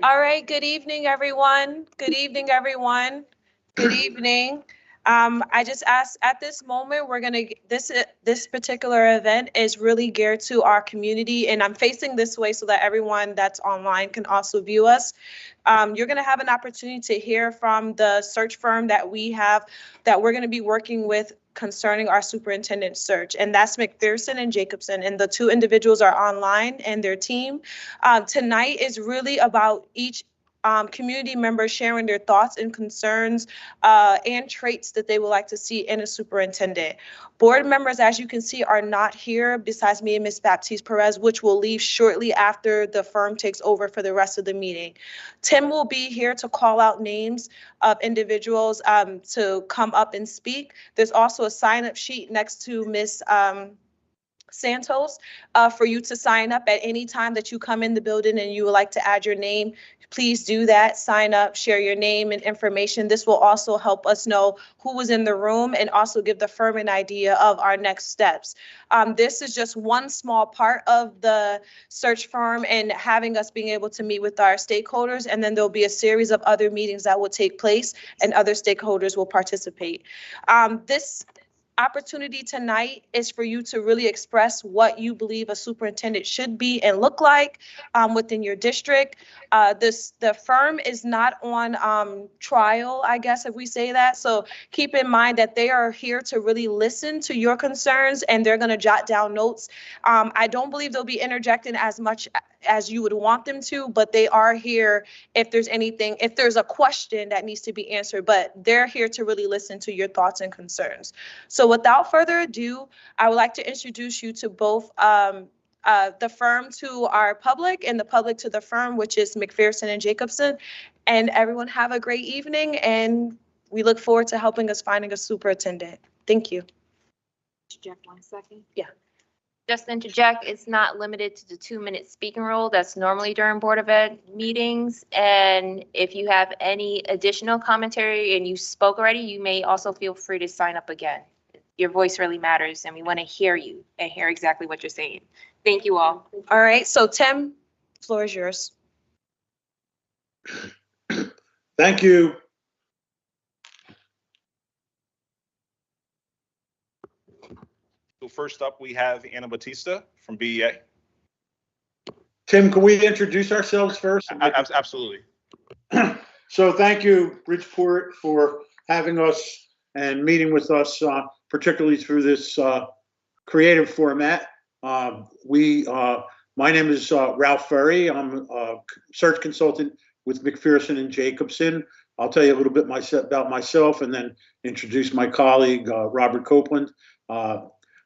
All right, good evening, everyone. Good evening, everyone. Good evening. I just asked at this moment, this particular event is really geared to our community, and I'm facing this way so that everyone that's online can also view us. You're going to have an opportunity to hear from the search firm that we're going to be working with concerning our superintendent search, and that's McPherson and Jacobson, and the two individuals are online and their team. Tonight is really about each community member sharing their thoughts and concerns and traits that they would like to see in a superintendent. Board members, as you can see, are not here besides me and Ms. Baptiste Perez, which will leave shortly after the firm takes over for the rest of the meeting. Tim will be here to call out names of individuals to come up and speak. There's also a sign-up sheet next to Ms. Santos for you to sign up at any time that you come in the building and you would like to add your name. Please do that, sign up, share your name and information. This will also help us know who was in the room and also give the firm an idea of our next steps. This is just one small part of the search firm and having us being able to meet with our stakeholders, and then there'll be a series of other meetings that will take place and other stakeholders will participate. This opportunity tonight is for you to really express what you believe a superintendent should be and look like within your district. The firm is not on trial, I guess, if we say that. So keep in mind that they are here to really listen to your concerns and they're going to jot down notes. I don't believe they'll be interjecting as much as you would want them to, but they are here if there's a question that needs to be answered, but they're here to really listen to your thoughts and concerns. So without further ado, I would like to introduce you to both the firm to our public and the public to the firm, which is McPherson and Jacobson. And everyone have a great evening, and we look forward to helping us finding a superintendent. Thank you. Interject 1 second. Yeah. Just interject, it's not limited to the 2-minute speaking rule that's normally during Board of Ed meetings. And if you have any additional commentary and you spoke already, you may also feel free to sign up again. Your voice really matters and we want to hear you and hear exactly what you're saying. Thank you all. All right, so Tim, the floor is yours. Thank you. So first up, we have Anna Batista from BEA. Tim, can we introduce ourselves first? Absolutely. So thank you, Bridgeport, for having us and meeting with us, particularly through this creative format. My name is Ralph Ferry. I'm a search consultant with McPherson and Jacobson. I'll tell you a little bit about myself and then introduce my colleague, Robert Copeland.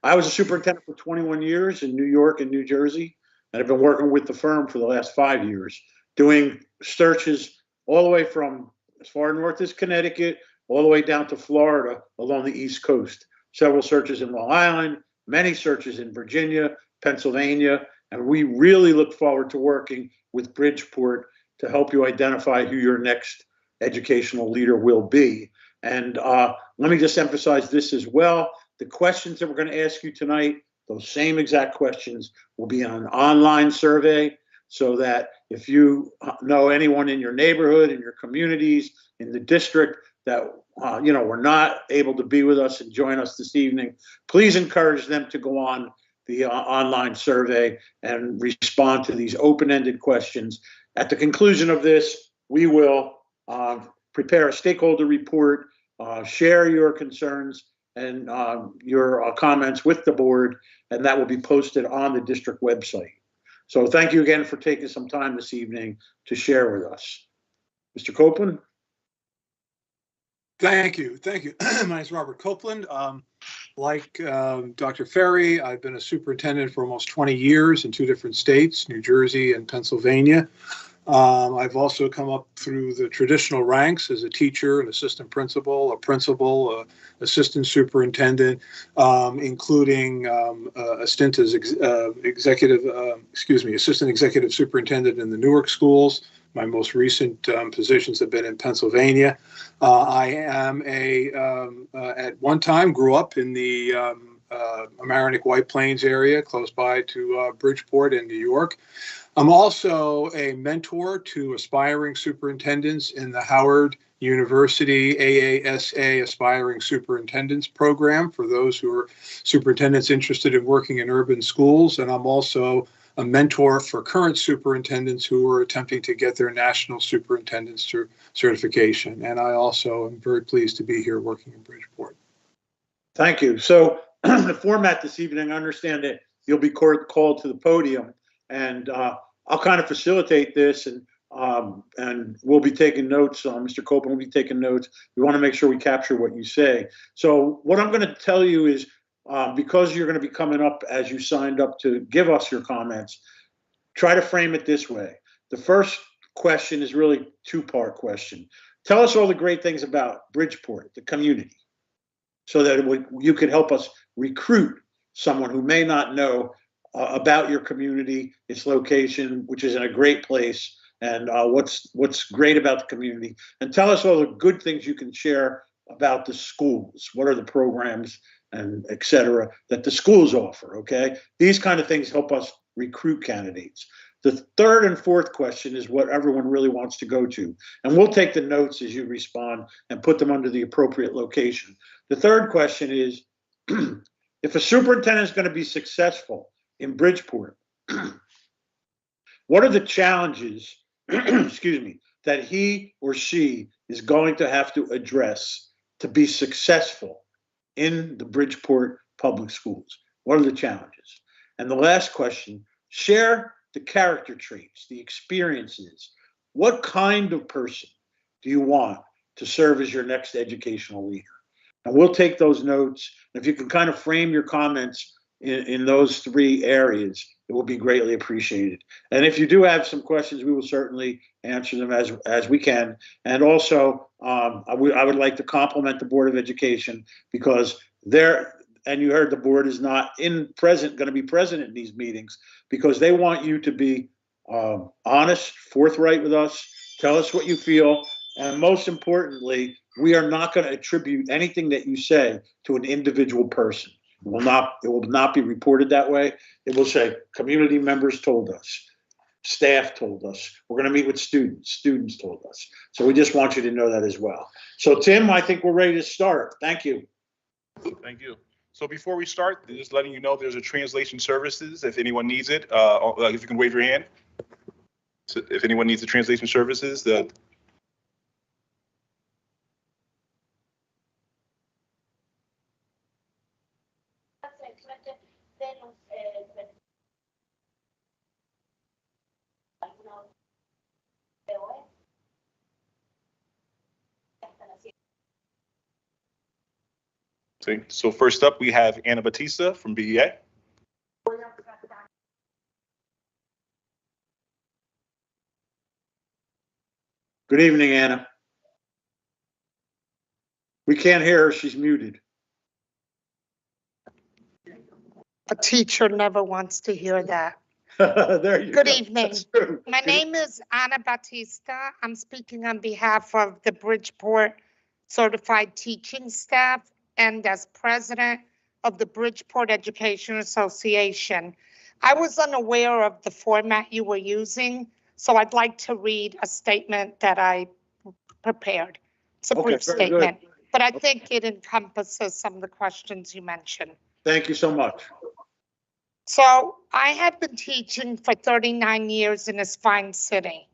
I was a superintendent for 21 years in New York and New Jersey, and I've been working with the firm for the last 5 years, doing searches all the way from as far north as Connecticut, all the way down to Florida along the East Coast. Several searches in Long Island, many searches in Virginia, Pennsylvania, and we really look forward to working with Bridgeport to help you identify who your next educational leader will be. And let me just emphasize this as well. The questions that we're going to ask you tonight, those same exact questions will be on an online survey, so that if you know anyone in your neighborhood, in your communities, in the district that were not able to be with us and join us this evening, please encourage them to go on the online survey and respond to these open-ended questions. At the conclusion of this, we will prepare a stakeholder report, share your concerns and your comments with the board, and that will be posted on the district website. So thank you again for taking some time this evening to share with us. Mr. Copeland? Thank you. My name is Robert Copeland. Like Dr. Ferry, I've been a superintendent for almost 20 years in 2 different states, New Jersey and Pennsylvania. I've also come up through the traditional ranks as a teacher, an assistant principal, assistant superintendent, including a stint as assistant executive superintendent in the Newark schools. My most recent positions have been in Pennsylvania. I am at one time grew up in the Amerenik White Plains area, close by to Bridgeport in New York. I'm also a mentor to aspiring superintendents in the Howard University AASA Aspiring Superintendents Program for those who are superintendents interested in working in urban schools. And I'm also a mentor for current superintendents who are attempting to get their national superintendent's certification. And I also am very pleased to be here working in Bridgeport. Thank you. So the format this evening, I understand that you'll be called to the podium, and I'll kind of facilitate this, and we'll be taking notes. Mr. Copeland will be taking notes. We want to make sure we capture what you say. So what I'm going to tell you is, because you're going to be coming up as you signed up to give us your comments, try to frame it this way. The first question is really a two-part question. Tell us all the great things about Bridgeport, the community, so that you could help us recruit someone who may not know about your community, its location, which is in a great place, and what's great about the community. And tell us all the good things you can share about the schools. What are the programs and et cetera that the schools offer, okay? These kind of things help us recruit candidates. The third and fourth question is what everyone really wants to go to. And we'll take the notes as you respond and put them under the appropriate location. The third question is, if a superintendent is going to be successful in Bridgeport, what are the challenges, excuse me, that he or she is going to have to address to be successful in the Bridgeport public schools? What are the challenges? And the last question, share the character traits, the experiences. What kind of person do you want to serve as your next educational leader? And we'll take those notes. If you can kind of frame your comments in those three areas, it will be greatly appreciated. And if you do have some questions, we will certainly answer them as we can. And also, I would like to compliment the Board of Education, because and you heard the board is not going to be present in these meetings, because they want you to be honest, forthright with us, tell us what you feel, and most importantly, we are not going to attribute anything that you say to an individual person. It will not be reported that way. It will say community members told us, staff told us, we're going to meet with students told us. So we just want you to know that as well. So Tim, I think we're ready to start. Thank you. Thank you. So before we start, just letting you know there's a translation services if anyone needs it. If you can wave your hand. So if anyone needs the translation services, so first up, we have Anna Batista from BEA. Good evening, Anna. We can't hear her. She's muted. A teacher never wants to hear that. There you Good go. evening. My name is Anna Batista. I'm speaking on behalf of the Bridgeport Certified Teaching Staff and as president of the Bridgeport Education Association. I was unaware of the format you were using, so I'd like to read a statement that I prepared. It's a brief statement, but I think it encompasses some of the questions you mentioned. Thank you so much. So I have been teaching for 39 years in this fine city,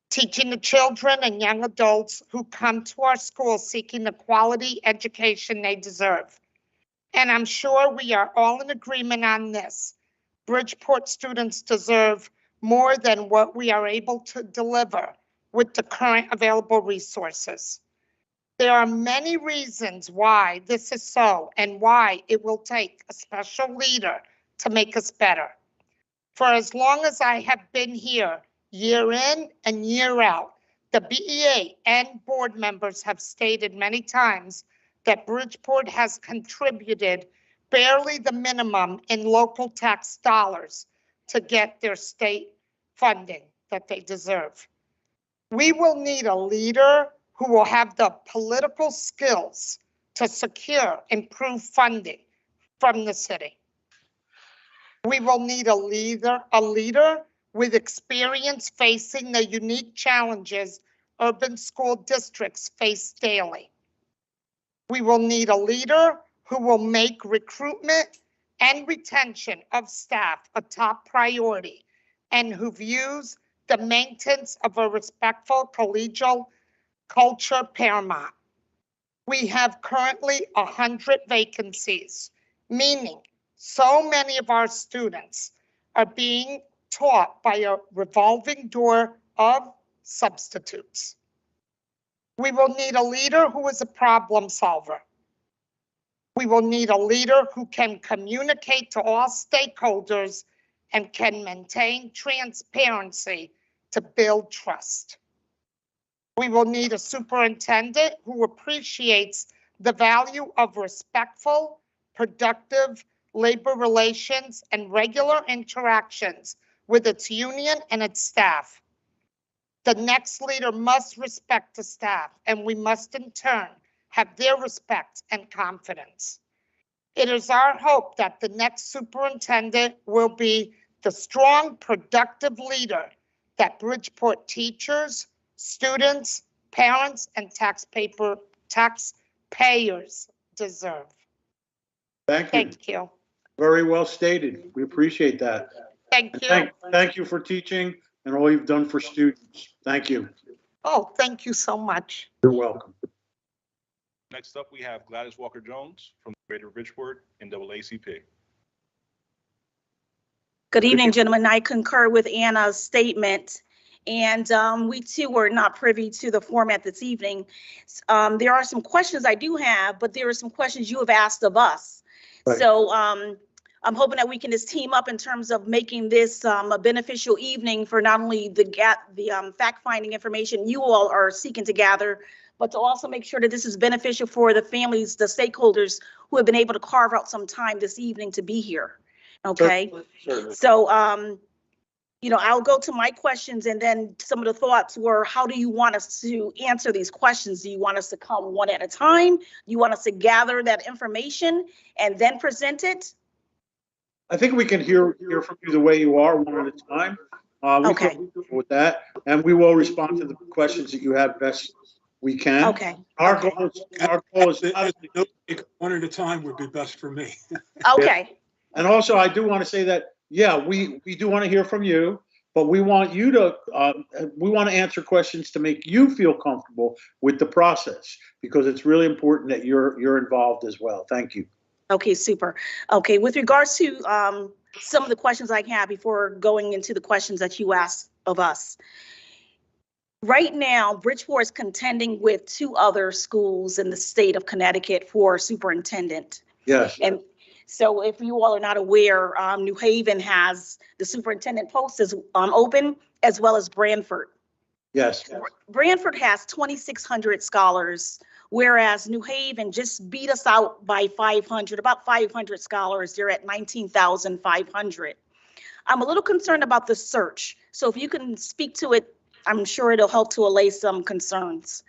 teaching the children and young adults who come to our school seeking the quality education they deserve. And I'm sure we are all in agreement on this. Bridgeport students deserve more than what we are able to deliver with the current available resources. There are many reasons why this is so and why it will take a special leader to make us better. For as long as I have been here, year in and year out, the BEA and board members have stated many times that Bridgeport has contributed barely the minimum in local tax dollars to get their state funding that they deserve. We will need a leader who will have the political skills to secure improved funding from the city. We will need a leader with experience facing the unique challenges urban school districts face daily. We will need a leader who will make recruitment and retention of staff a top priority and who views the maintenance of a respectful collegial culture paramount. We have currently 100 vacancies, meaning so many of our students are being taught by a revolving door of substitutes. We will need a leader who is a problem solver. We will need a leader who can communicate to all stakeholders and can maintain transparency to build trust. We will need a superintendent who appreciates the value of respectful, productive labor relations and regular interactions with its union and its staff. The next leader must respect the staff, and we must in turn have their respect and confidence. It is our hope that the next superintendent will be the strong, productive leader that Bridgeport teachers, students, parents, and taxpayers deserve. Thank you. Thank you. Very well stated. We appreciate that. Thank And you. thank you for teaching and all you've done for students. Thank you. Oh, thank you so much. You're welcome. Next up, we have Gladys Walker-Jones from Greater Bridgeport NAACP. Good evening, gentlemen. I concur with Anna's statement. And we too were not privy to the format this evening. There are some questions I do have, but there are some questions you have asked of us. Right. So I'm hoping that we can just team up in terms of making this a beneficial evening for not only the fact-finding information you all are seeking to gather, but to also make sure that this is beneficial for the families, the stakeholders who have been able to carve out some time this evening to be here. Okay. Certainly. So, you know, I'll go to my questions, and then some of the thoughts were, how do you want us to answer these questions? Do you want us to come one at a time? Do you want us to gather that information and then present it? I think we can hear from you the way you are, one at a time. Okay. Feel comfortable with that, and we will respond to the questions that you have best we can. Okay. Our Okay. goal is One at a time would be best for me. Okay. and also I do want to say that, yeah, we do want to hear from you, but we want you to, we want to answer questions to make you feel comfortable with the process, because it's really important that you're involved as well. Thank you. Okay, super. Okay, with regards to some of the questions I have before going into the questions that you asked of us. Right now, Bridgeport is contending with two other schools in the state of Connecticut for superintendent. Yes. And so if you all are not aware, New Haven has the superintendent post is open, as well as Branford. Yes. Branford has 2,600 scholars, whereas New Haven just beat us out by 500, about 500 scholars. They're at 19,500. I'm a little concerned about the search. So if you can speak to it, I'm sure it'll help to allay some concerns.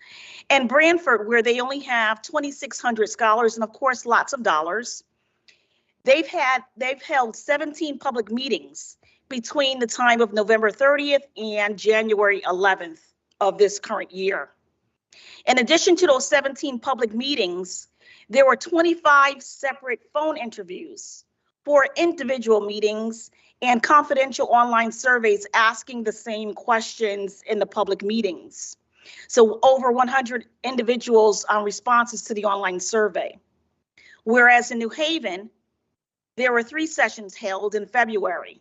And Branford, where they only have 2,600 scholars and of course, lots of dollars, they've held 17 public meetings between the time of November 30th and January 11th of this current year. In addition to those 17 public meetings, there were 25 separate phone interviews, 4 individual meetings, and confidential online surveys asking the same questions in the public meetings. So over 100 individuals responses to the online survey. Whereas in New Haven, there were 3 sessions held in February.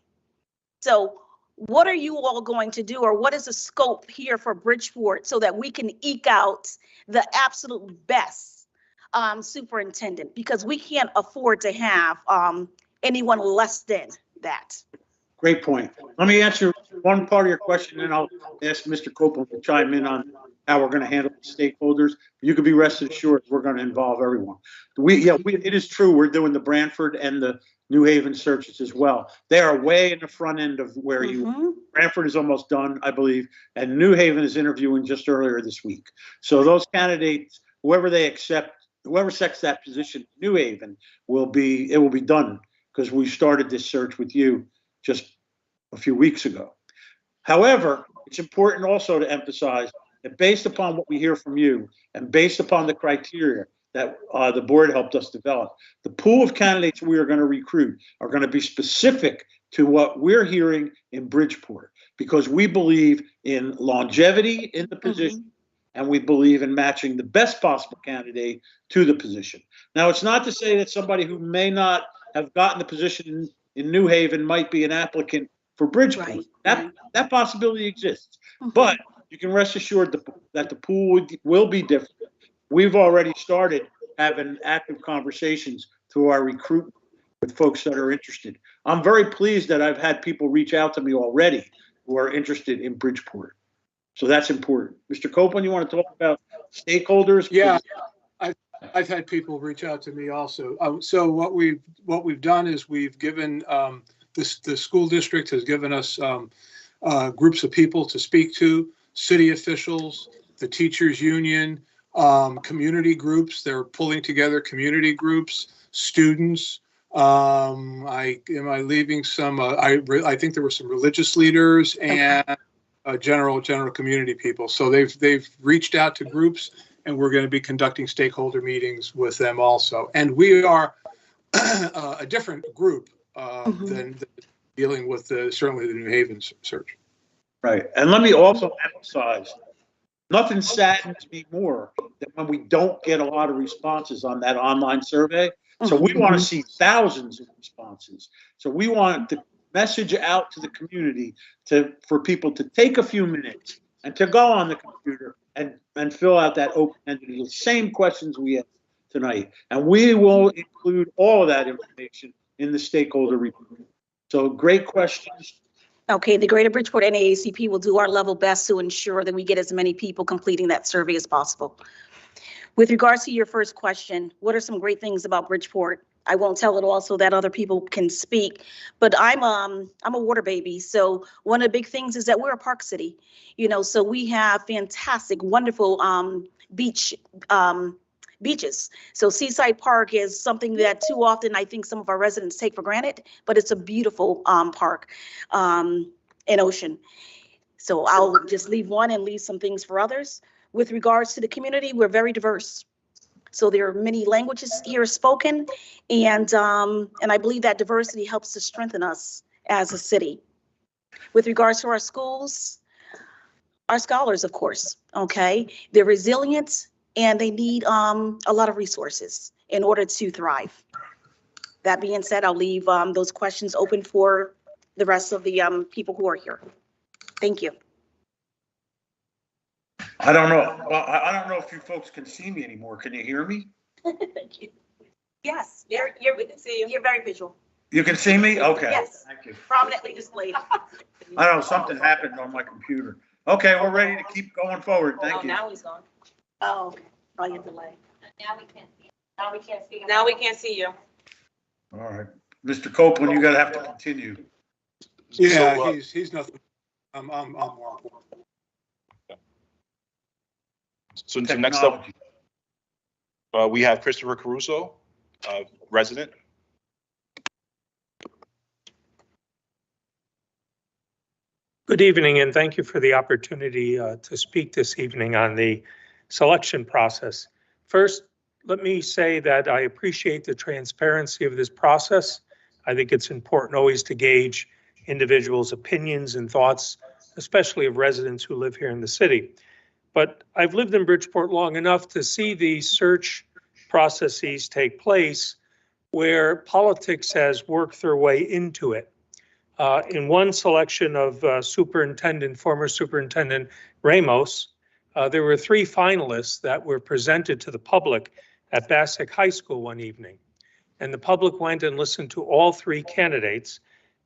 So what are you all going to do, or what is the scope here for Bridgeport so that we can eke out the absolute best superintendent? Because we can't afford to have anyone less than that. Great point. Let me answer one part of your question, and I'll ask Mr. Copeland to chime in on how we're going to handle the stakeholders. You can be rest assured we're going to involve everyone. It is true. We're doing the Branford and the New Haven searches as well. They are way in the front end of where Branford is almost done, I believe, and New Haven is interviewing just earlier this week. So those candidates, whoever accepts that position, New Haven it will be done, because we started this search with you just a few weeks ago. However, it's important also to emphasize that based upon what we hear from you and based upon the criteria that the board helped us develop, the pool of candidates we are going to recruit are going to be specific to what we're hearing in Bridgeport, because we believe in longevity in the position and we believe in matching the best possible candidate to the position. Now, it's not to say that somebody who may not have gotten the position in New Haven might be an applicant for Bridgeport. That possibility exists, but you can rest assured that the pool will be different. We've already started having active conversations through our recruitment with folks that are interested. I'm very pleased that I've had people reach out to me already who are interested in Bridgeport. So that's important. Mr. Copeland, you want to talk about stakeholders? Yeah, I've had people reach out to me also. So what we've done is we've given the school district has given us groups of people to speak to, city officials, the teachers union, community groups. They're pulling together community groups, students. Am I leaving some? I think there were some religious leaders and general community people. So they've reached out to groups, and we're going to be conducting stakeholder meetings with them also. And we are a different group than dealing with certainly the New Haven search. Right. And let me also emphasize, nothing saddens me more than when we don't get a lot of responses on that online survey. So we want to see thousands of responses. So we want to message out to the community for people to take a few minutes and to go on the computer and fill out that open-ended, the same questions we had tonight. And we will include all of that information in the stakeholder report. So great questions. Okay, the Greater Bridgeport NAACP will do our level best to ensure that we get as many people completing that survey as possible. With regards to your first question, what are some great things about Bridgeport? I won't tell it all so that other people can speak, but I'm a water baby. So one of the big things is that we're a park city, so we have fantastic, wonderful beaches. So Seaside Park is something that too often I think some of our residents take for granted, but it's a beautiful park and ocean. So I'll just leave one and leave some things for others. With regards to the community, we're very diverse. So there are many languages here spoken, and I believe that diversity helps to strengthen us as a city. With regards to our schools, our scholars, of course, okay, they're resilient and they need a lot of resources in order to thrive. That being said, I'll leave those questions open for the rest of the people who are here. Thank you. I don't know. Well, I don't know if you folks can see me anymore. Can you hear me? Thank you. Yes, we can see you. You're very visual. You can see me? Okay. Yes. Thank you. Prominently displayed. I don't know, something happened on my computer. Okay, we're ready to keep going forward. Thank you. Now he's gone. Oh, okay. Probably a delay. Now we can't see. Now we can't see. Now we can't see you. All right. Mr. Copeland, you gotta have to continue. Yeah, So, he's nothing. I'm more important. So next up, Technology. we have Christopher Caruso, resident. Good evening, and thank you for the opportunity to speak this evening on the selection process. First, let me say that I appreciate the transparency of this process. I think it's important always to gauge individuals' opinions and thoughts, especially of residents who live here in the city. But I've lived in Bridgeport long enough to see these search processes take place where politics has worked their way into it. In one selection of former Superintendent Ramos, there were 3 finalists that were presented to the public at Bassick High School one evening. And the public went and listened to all 3 candidates,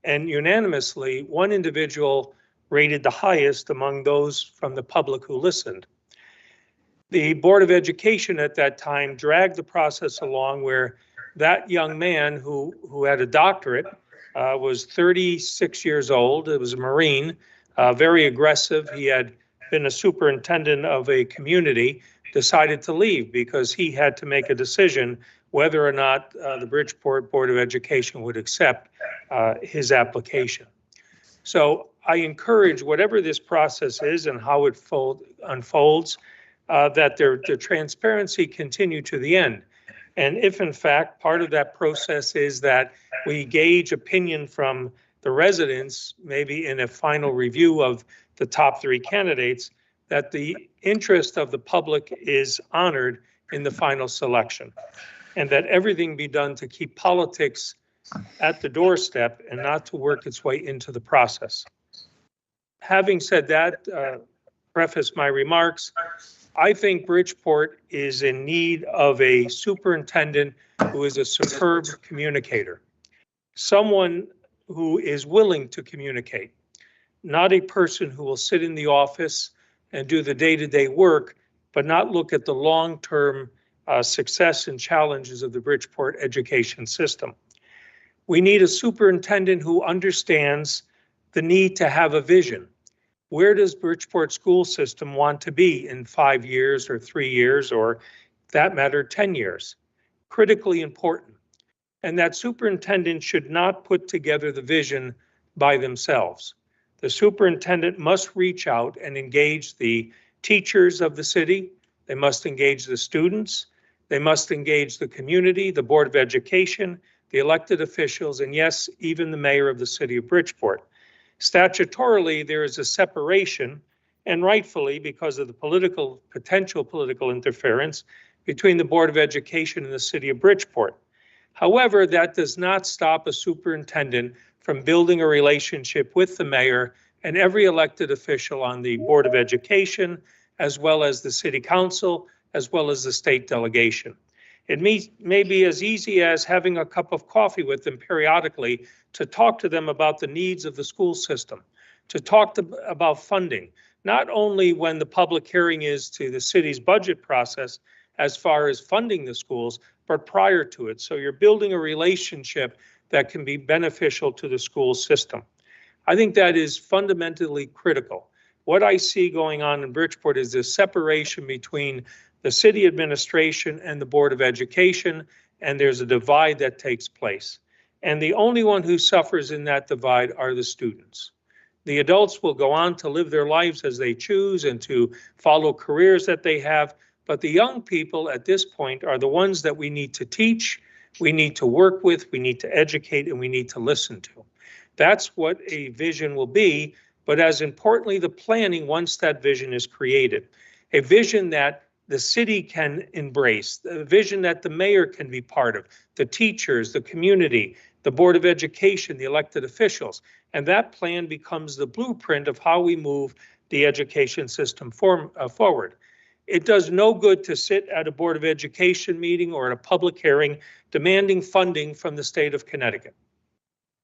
and unanimously, one individual rated the highest among those from the public who listened. The Board of Education at that time dragged the process along where that young man who had a doctorate was 36 years old. It was a Marine, very aggressive. He had been a superintendent of a community, decided to leave because he had to make a decision whether or not the Bridgeport Board of Education would accept his application. So I encourage whatever this process is and how it unfolds, that the transparency continue to the end. And if in fact part of that process is that we gauge opinion from the residents, maybe in a final review of the top 3 candidates, that the interest of the public is honored in the final selection, and that everything be done to keep politics at the doorstep and not to work its way into the process. Having said that, preface my remarks, I think Bridgeport is in need of a superintendent who is a superb communicator, someone who is willing to communicate, not a person who will sit in the office and do the day-to-day work, but not look at the long-term success and challenges of the Bridgeport education system. We need a superintendent who understands the need to have a vision. Where does Bridgeport school system want to be in 5 years or 3 years, or that matter, 10 years? Critically important. And that superintendent should not put together the vision by themselves. The superintendent must reach out and engage the teachers of the city. They must engage the students. They must engage the community, the Board of Education, the elected officials, and yes, even the mayor of the city of Bridgeport. Statutorily, there is a separation, and rightfully because of the potential political interference between the Board of Education and the city of Bridgeport. However, that does not stop a superintendent from building a relationship with the mayor and every elected official on the Board of Education, as well as the city council, as well as the state delegation. It may be as easy as having a cup of coffee with them periodically to talk to them about the needs of the school system, to talk about funding, not only when the public hearing is to the city's budget process as far as funding the schools, but prior to it. So you're building a relationship that can be beneficial to the school system. I think that is fundamentally critical. What I see going on in Bridgeport is this separation between the city administration and the Board of Education, and there's a divide that takes place. And the only one who suffers in that divide are the students. The adults will go on to live their lives as they choose and to follow careers that they have, but the young people at this point are the ones that we need to teach, we need to work with, we need to educate, and we need to listen to. That's what a vision will be, but as importantly, the planning once that vision is created. A vision that the city can embrace, the vision that the mayor can be part of, the teachers, the community, the Board of Education, the elected officials. And that plan becomes the blueprint of how we move the education system forward. It does no good to sit at a Board of Education meeting or at a public hearing demanding funding from the state of Connecticut.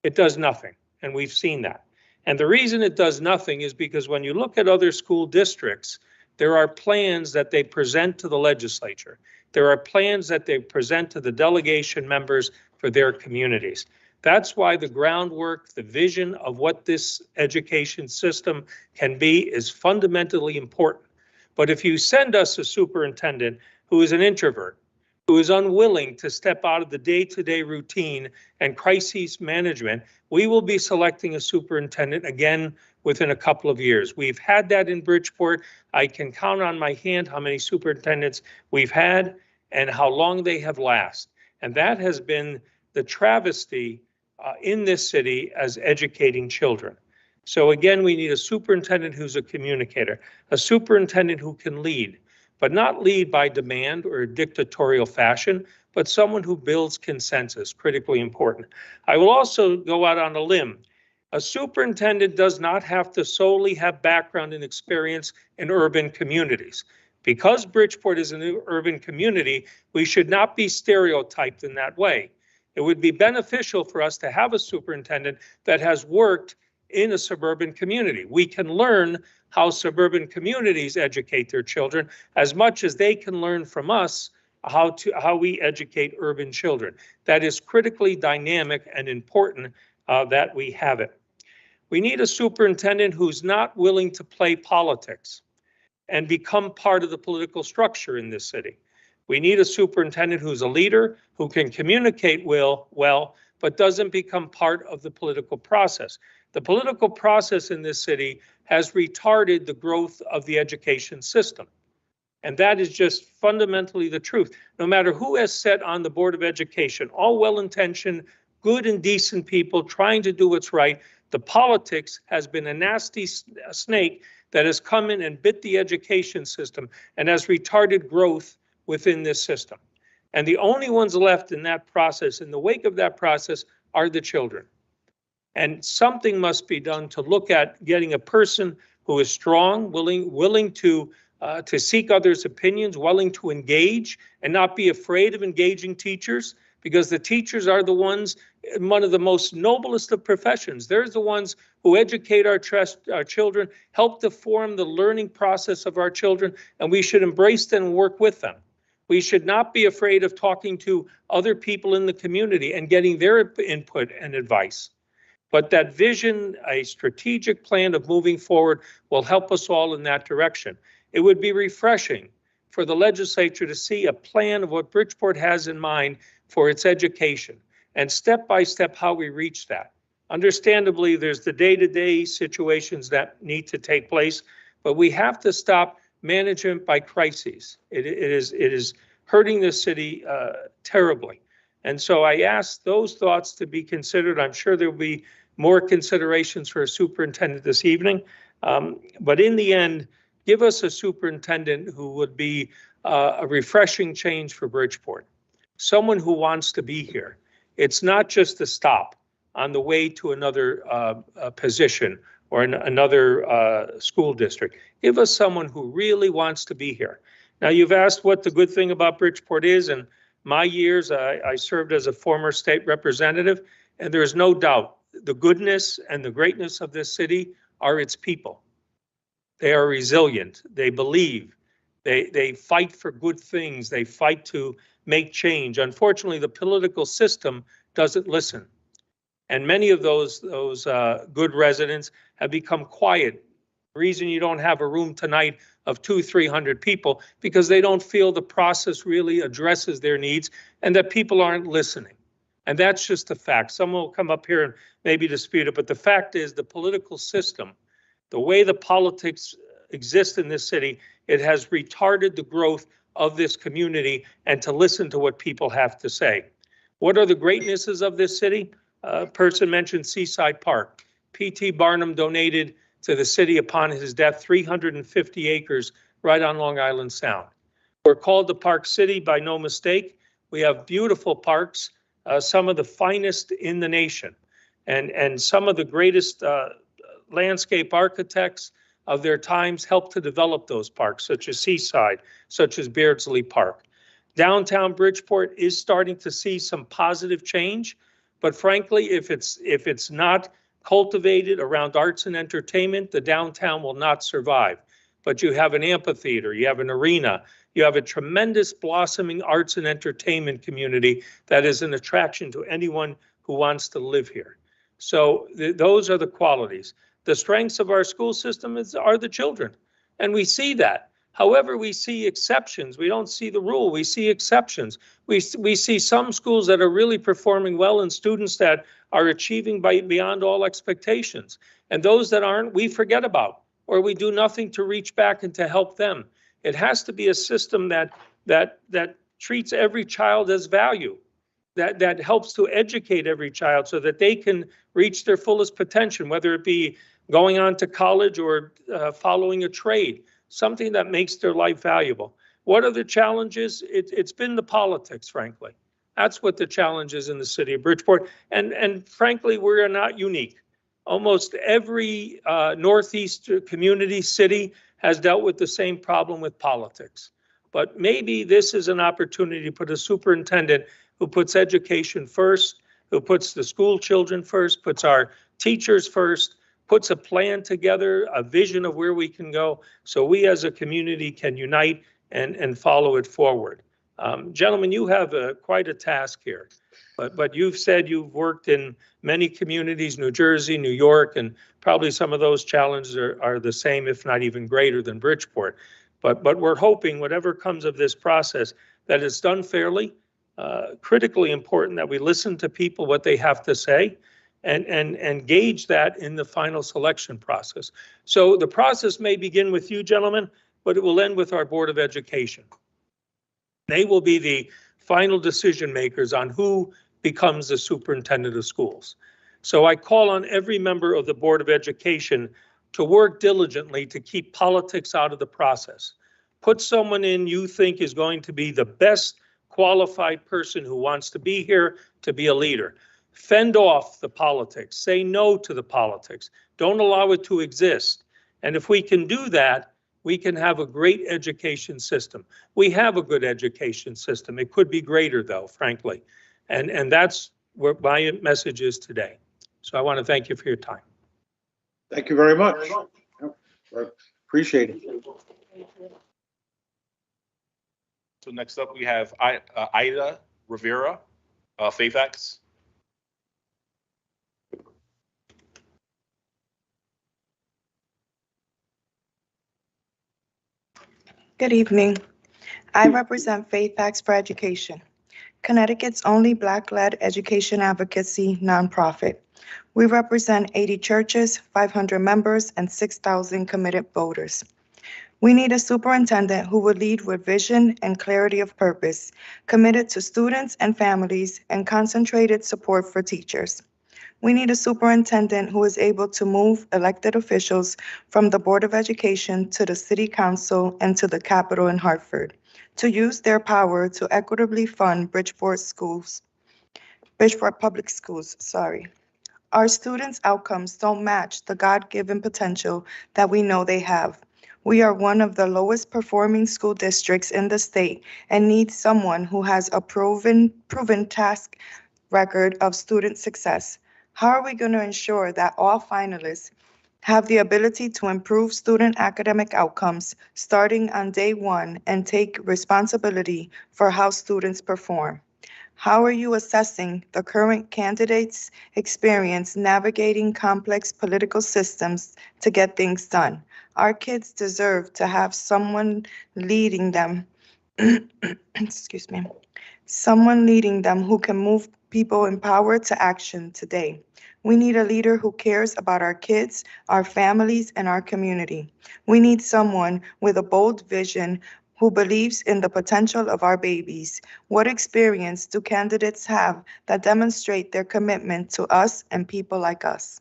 It does nothing, and we've seen that. And the reason it does nothing is because when you look at other school districts, there are plans that they present to the legislature. There are plans that they present to the delegation members for their communities. That's why the groundwork, the vision of what this education system can be is fundamentally important. But if you send us a superintendent who is an introvert, who is unwilling to step out of the day-to-day routine and crisis management, we will be selecting a superintendent again within a couple of years. We've had that in Bridgeport. I can count on my hand how many superintendents we've had and how long they have lasted. And that has been the travesty in this city as educating children. So again, we need a superintendent who's a communicator, a superintendent who can lead, but not lead by demand or dictatorial fashion, but someone who builds consensus, critically important. I will also go out on a limb. A superintendent does not have to solely have background and experience in urban communities. Because Bridgeport is an urban community, we should not be stereotyped in that way. It would be beneficial for us to have a superintendent that has worked in a suburban community. We can learn how suburban communities educate their children as much as they can learn from us how we educate urban children. That is critically dynamic and important that we have it. We need a superintendent who's not willing to play politics and become part of the political structure in this city. We need a superintendent who's a leader, who can communicate well, but doesn't become part of the political process. The political process in this city has retarded the growth of the education system. And that is just fundamentally the truth. No matter who has sat on the Board of Education, all well-intentioned, good and decent people trying to do what's right, the politics has been a nasty snake that has come in and bit the education system and has retarded growth within this system. And the only ones left in that process, in the wake of that process, are the children. And something must be done to look at getting a person who is strong, willing to seek others' opinions, willing to engage and not be afraid of engaging teachers, because the teachers are the ones, one of the most noblest of professions. They're the ones who educate our children, help to form the learning process of our children, and we should embrace them and work with them. We should not be afraid of talking to other people in the community and getting their input and advice. But that vision, a strategic plan of moving forward, will help us all in that direction. It would be refreshing for the legislature to see a plan of what Bridgeport has in mind for its education and step by step how we reach that. Understandably, there's the day-to-day situations that need to take place, but we have to stop management by crises. It is hurting the city terribly. And so I ask those thoughts to be considered. I'm sure there will be more considerations for a superintendent this evening. But in the end, give us a superintendent who would be a refreshing change for Bridgeport. Someone who wants to be here. It's not just a stop on the way to another position or another school district. Give us someone who really wants to be here. Now, you've asked what the good thing about Bridgeport is. In my years, I served as a former state representative, and there is no doubt the goodness and the greatness of this city are its people. They are resilient. They believe. They fight for good things. They fight to make change. Unfortunately, the political system doesn't listen. And many of those good residents have become quiet. The reason you don't have a room tonight of 200-300 people, because they don't feel the process really addresses their needs and that people aren't listening. And that's just a fact. Someone will come up here and maybe dispute it, but the fact is the political system, the way the politics exist in this city, it has retarded the growth of this community and to listen to what people have to say. What are the greatnesses of this city? A person mentioned Seaside Park. P.T. Barnum donated to the city upon his death 350 acres right on Long Island Sound. We're called the Park City by no mistake. We have beautiful parks, some of the finest in the nation, and some of the greatest landscape architects of their times helped to develop those parks, such as Seaside, such as Beardsley Park. Downtown Bridgeport is starting to see some positive change, but frankly, if it's not cultivated around arts and entertainment, the downtown will not survive. But you have an amphitheater, you have an arena, you have a tremendous blossoming arts and entertainment community that is an attraction to anyone who wants to live here. So those are the qualities. The strengths of our school system are the children, and we see that. However, we see exceptions. We don't see the rule. We see exceptions. We see some schools that are really performing well and students that are achieving beyond all expectations. And those that aren't, we forget about, or we do nothing to reach back and to help them. It has to be a system that treats every child as value, that helps to educate every child so that they can reach their fullest potential, whether it be going on to college or following a trade. Something that makes their life valuable. What are the challenges? It's been the politics, frankly. That's what the challenge is in the city of Bridgeport. And frankly, we're not unique. Almost every Northeast community city has dealt with the same problem with politics. But maybe this is an opportunity to put a superintendent who puts education first, who puts the school children first, puts our teachers first, puts a plan together, a vision of where we can go, so we as a community can unite and follow it forward. Gentlemen, you have quite a task here, but you've said you've worked in many communities, New Jersey, New York, and probably some of those challenges are the same, if not even greater than Bridgeport. But we're hoping whatever comes of this process, that it's done fairly, critically important that we listen to people, what they have to say, and gauge that in the final selection process. So the process may begin with you, gentlemen, but it will end with our Board of Education. They will be the final decision makers on who becomes the superintendent of schools. So I call on every member of the Board of Education to work diligently to keep politics out of the process. Put someone in you think is going to be the best qualified person who wants to be here to be a leader. Fend off the politics. Say no to the politics. Don't allow it to exist. And if we can do that, we can have a great education system. We have a good education system. It could be greater, though, frankly. And that's where my message is today. So I want to thank you for your time. Thank you very much. Appreciate it. So next up, we have Ida Rivera, Fairfax. Good evening. I represent Fairfax for Education, Connecticut's only Black-led education advocacy nonprofit. We represent 80 churches, 500 members, and 6,000 committed voters. We need a superintendent who will lead with vision and clarity of purpose, committed to students and families, and concentrated support for teachers. We need a superintendent who is able to move elected officials from the Board of Education to the City Council and to the Capitol in Hartford, to use their power to equitably fund Bridgeport Public Schools. Our students' outcomes don't match the God-given potential that we know they have. We are one of the lowest performing school districts in the state and need someone who has a proven task record of student success. How are we going to ensure that all finalists have the ability to improve student academic outcomes starting on day one and take responsibility for how students perform? How are you assessing the current candidates' experience navigating complex political systems to get things done? Our kids deserve to have someone leading them, excuse me, someone leading them who can move people in power to action today. We need a leader who cares about our kids, our families, and our community. We need someone with a bold vision who believes in the potential of our babies. What experience do candidates have that demonstrate their commitment to us and people like us?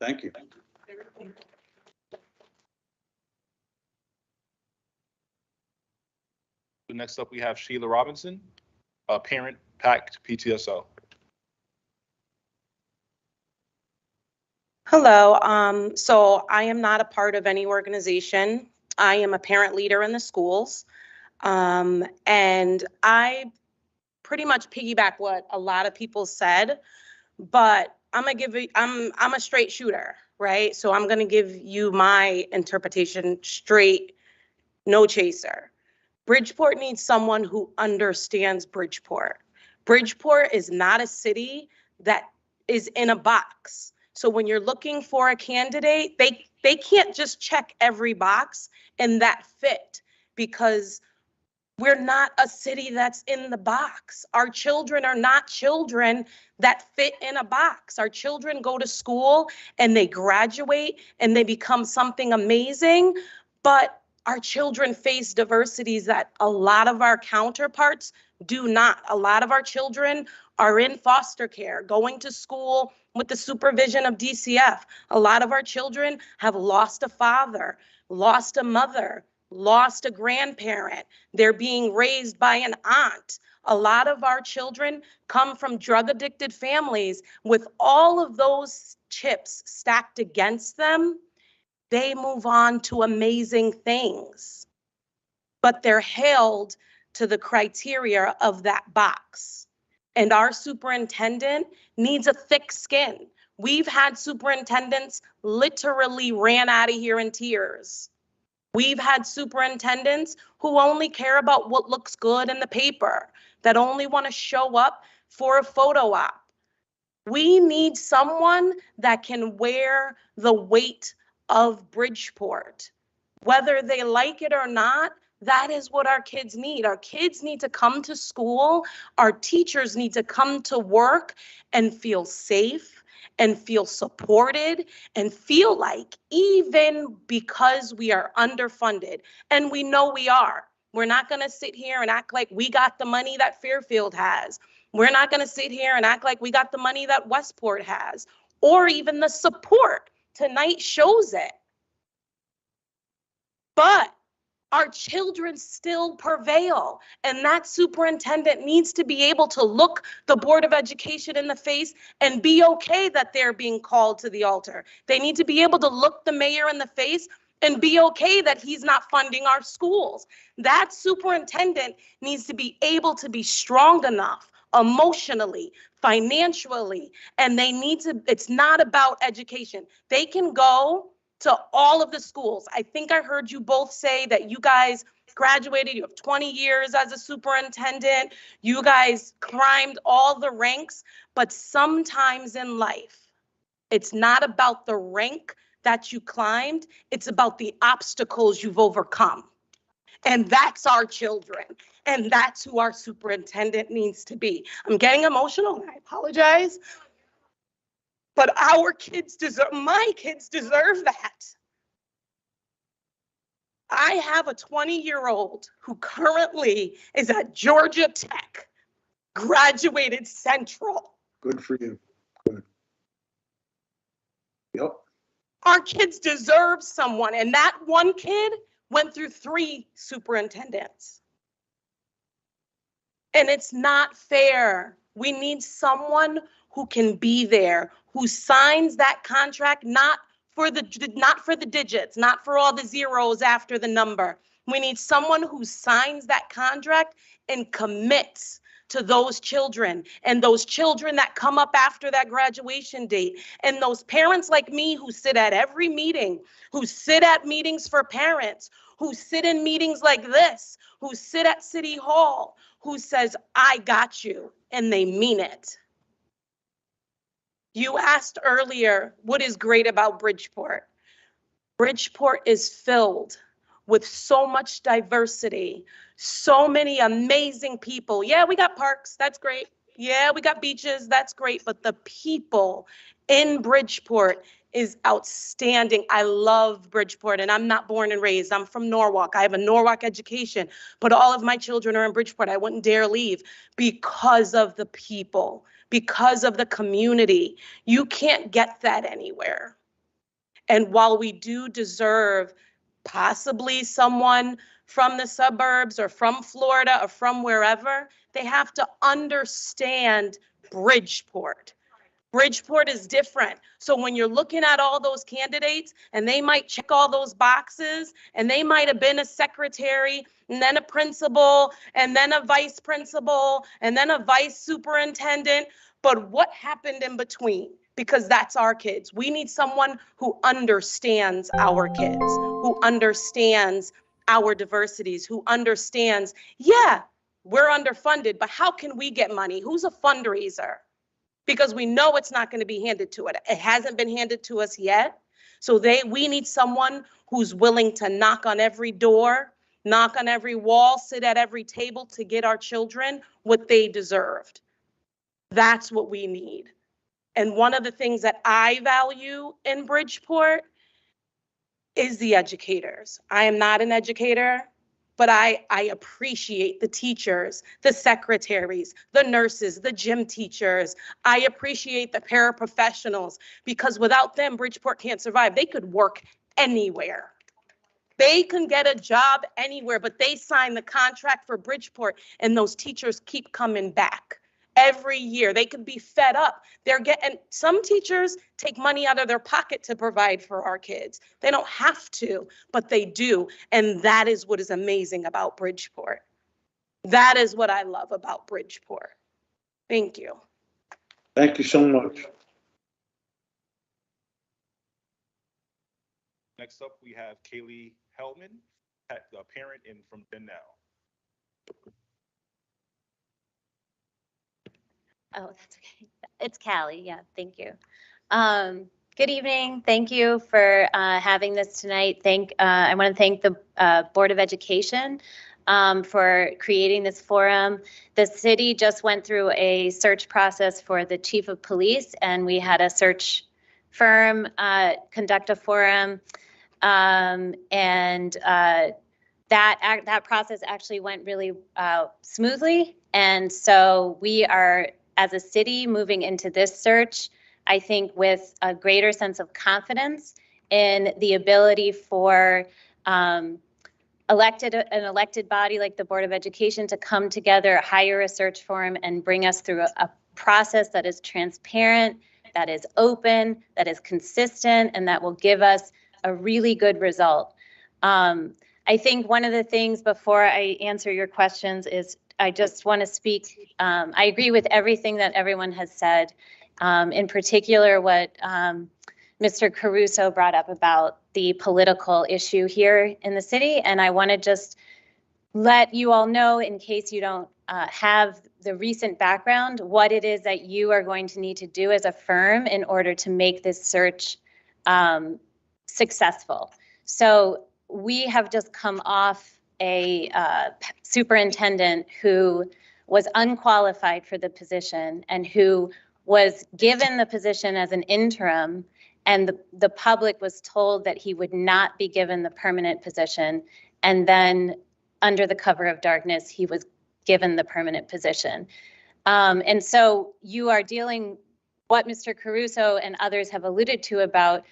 Thank you. Next up, we have Sheila Robinson, Parent PAC PTSO. Hello. So I am not a part of any organization. I am a parent leader in the schools. And I pretty much piggyback what a lot of people said, but I'm a straight shooter, right? So I'm gonna give you my interpretation straight, no chaser. Bridgeport needs someone who understands Bridgeport. Bridgeport is not a city that is in a box. So when you're looking for a candidate, they can't just check every box and that fit, because we're not a city that's in the box. Our children are not children that fit in a box. Our children go to school and they graduate and they become something amazing, but our children face diversities that a lot of our counterparts do not. A lot of our children are in foster care, going to school with the supervision of DCF. A lot of our children have lost a father, lost a mother, lost a grandparent. They're being raised by an aunt. A lot of our children come from drug-addicted families. With all of those chips stacked against them, they move on to amazing things, but they're held to the criteria of that box. And our superintendent needs a thick skin. We've had superintendents literally ran out of here in tears. We've had superintendents who only care about what looks good in the paper, that only want to show up for a photo op. We need someone that can wear the weight of Bridgeport. Whether they like it or not, That is what our kids need. Our kids need to come to school. Our teachers need to come to work and feel safe and feel supported and feel like, even because we are underfunded, and we know we are, we're not going to sit here and act like we got the money that Fairfield has. We're not going to sit here and act like we got the money that Westport has, or even the support. Tonight shows it. But our children still prevail. And that superintendent needs to be able to look the Board of Education in the face and be okay that they're being called to the altar. They need to be able to look the mayor in the face and be okay that he's not funding our schools. That superintendent needs to be able to be strong enough emotionally, financially, and they need to, it's not about education. They can go to all of the schools. I think I heard you both say that you guys graduated, you have 20 years as a superintendent, you guys climbed all the ranks, but sometimes in life, it's not about the rank that you climbed, it's about the obstacles you've overcome. And that's our children. And that's who our superintendent needs to be. I'm getting emotional, and I apologize. But our kids deserve, my kids deserve that. I have a 20-year-old who currently is at Georgia Tech, graduated Central. Good for you. Good. Yep. Our kids deserve someone, and that one kid went through 3 superintendents. And it's not fair. We need someone who can be there, who signs that contract, not for the digits, not for all the zeros after the number. We need someone who signs that contract and commits to those children, and those children that come up after that graduation date, and those parents like me who sit at every meeting, who sit at meetings for parents, who sit in meetings like this, who sit at City Hall, who says, I got you, and they mean it. You asked earlier, what is great about Bridgeport? Bridgeport is filled with so much diversity, so many amazing people. Yeah, we got parks, that's great. Yeah, we got beaches, that's great. But the people in Bridgeport is outstanding. I love Bridgeport, and I'm not born and raised. I'm from Norwalk. I have a Norwalk education, but all of my children are in Bridgeport. I wouldn't dare leave because of the people, because of the community. You can't get that anywhere. And while we do deserve possibly someone from the suburbs or from Florida or from wherever, they have to understand Bridgeport. Bridgeport is different. So when you're looking at all those candidates, and they might check all those boxes, and they might have been a secretary, and then a principal, and then a vice principal, and then a vice superintendent, but what happened in between? Because that's our kids. We need someone who understands our kids, who understands our diversities, who understands, yeah, we're underfunded, but how can we get money? Who's a fundraiser? Because we know it's not going to be handed to it. It hasn't been handed to us yet. So we need someone who's willing to knock on every door, knock on every wall, sit at every table to get our children what they deserved. That's what we need. And one of the things that I value in Bridgeport is the educators. I am not an educator, but I appreciate the teachers, the secretaries, the nurses, the gym teachers. I appreciate the paraprofessionals, because without them, Bridgeport can't survive. They could work anywhere. They can get a job anywhere, but they sign the contract for Bridgeport, and those teachers keep coming back. Every year, they could be fed up. And some teachers take money out of their pocket to provide for our kids. They don't have to, but they do. And that is what is amazing about Bridgeport. That is what I love about Bridgeport. Thank you. Thank you so much. Next up, we have Kaylee Hellman, a parent from Denell. Oh, that's okay. It's Callie. Yeah, thank you. Good evening. Thank you for having this tonight. I want to thank the Board of Education for creating this forum. The city just went through a search process for the chief of police, and we had a search firm conduct a forum, and that process actually went really smoothly. And so we are, as a city, moving into this search, I think, with a greater sense of confidence in the ability for an elected body like the Board of Education to come together, hire a search firm, and bring us through a process that is transparent, that is open, that is consistent, and that will give us a really good result. I think one of the things, before I answer your questions, is I just want to speak. I agree with everything that everyone has said. In particular, what Mr. Caruso brought up about the political issue here in the city. And I want to just let you all know, in case you don't have the recent background, what it is that you are going to need to do as a firm in order to make this search successful. So we have just come off a superintendent who was unqualified for the position and who was given the position as an interim, and the public was told that he would not be given the permanent position. And then under the cover of darkness, he was given the permanent position. And so you are dealing, what Mr. Caruso and others have alluded to about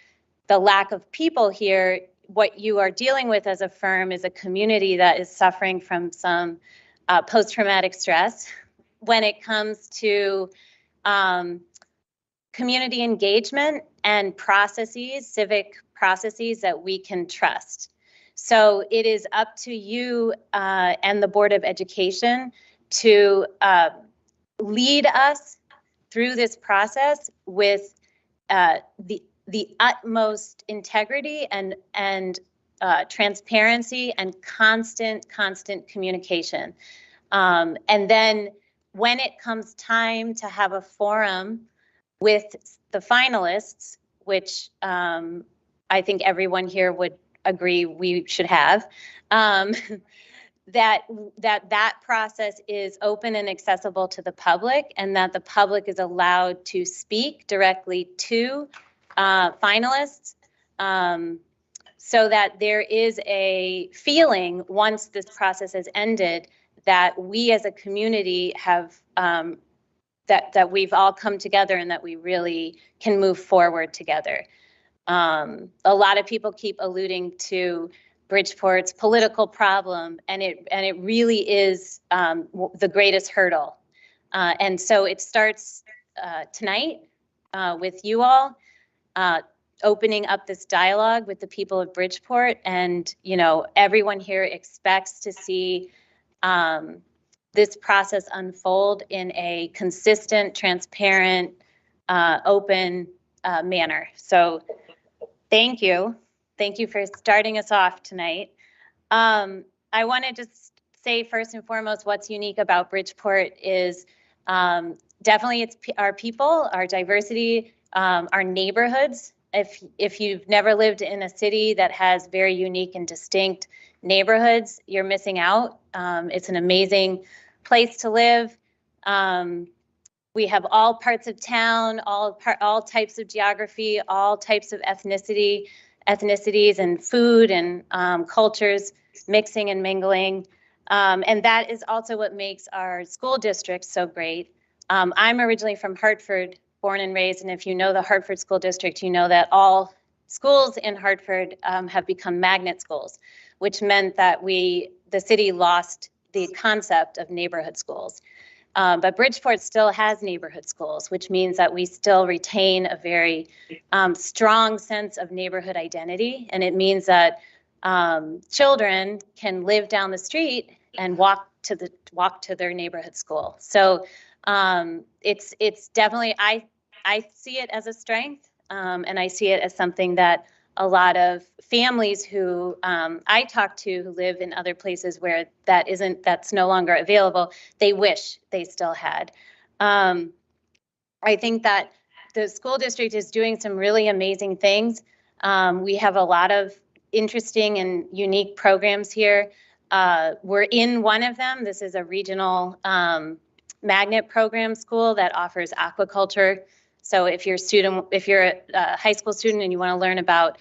the lack of people here. What you are dealing with as a firm is a community that is suffering from some post-traumatic stress when it comes to community engagement and processes, civic processes that we can trust. So it is up to you and the Board of Education to lead us through this process with the utmost integrity and transparency and constant communication. And then when it comes time to have a forum with the finalists, which I think everyone here would agree we should have, that process is open and accessible to the public, and that the public is allowed to speak directly to finalists, so that there is a feeling, once this process has ended, that we as a community have that we've all come together and that we really can move forward together. A lot of people keep alluding to Bridgeport's political problem, and it really is the greatest hurdle. And so it starts tonight with you all opening up this dialogue with the people of Bridgeport, and everyone here expects to see this process unfold in a consistent, transparent, open manner. So thank you. Thank you for starting us off tonight. I want to just say, first and foremost, what's unique about Bridgeport is definitely it's our people, our diversity, our neighborhoods. If you've never lived in a city that has very unique and distinct neighborhoods, you're missing out. It's an amazing place to live. We have all parts of town, all types of geography, all types of ethnicities and food and cultures mixing and mingling. And that is also what makes our school district so great. I'm originally from Hartford, born and raised, and if you know the Hartford School District, you know that all schools in Hartford have become magnet schools, which meant that the city lost the concept of neighborhood schools. But Bridgeport still has neighborhood schools, which means that we still retain a very strong sense of neighborhood identity. And it means that children can live down the street and walk to their neighborhood school. So it's definitely, I see it as a strength, and I see it as something that a lot of families who I talk to who live in other places where that's no longer available, they wish they still had. I think that the school district is doing some really amazing things. We have a lot of interesting and unique programs here. We're in one of them. This is a regional magnet program school that offers aquaculture. So if you're a high school student and you want to learn about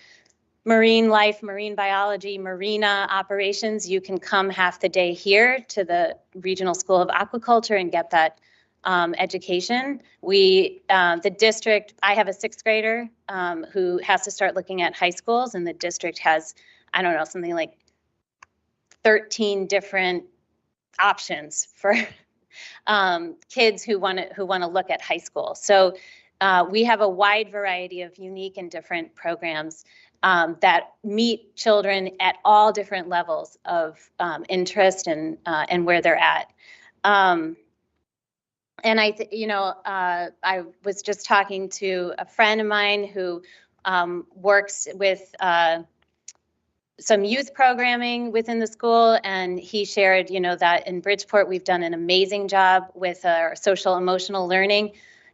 marine life, marine biology, marina operations, you can come half the day here to the Regional School of Aquaculture and get that education. The district, I have a 6th grader who has to start looking at high schools, and the district has, I don't know, something like 13 different options for kids who want to look at high school. So we have a wide variety of unique and different programs that meet children at all different levels of interest and where they're at. And I was just talking to a friend of mine who works with some youth programming within the school, and he shared, that in Bridgeport we've done an amazing job with our social emotional learning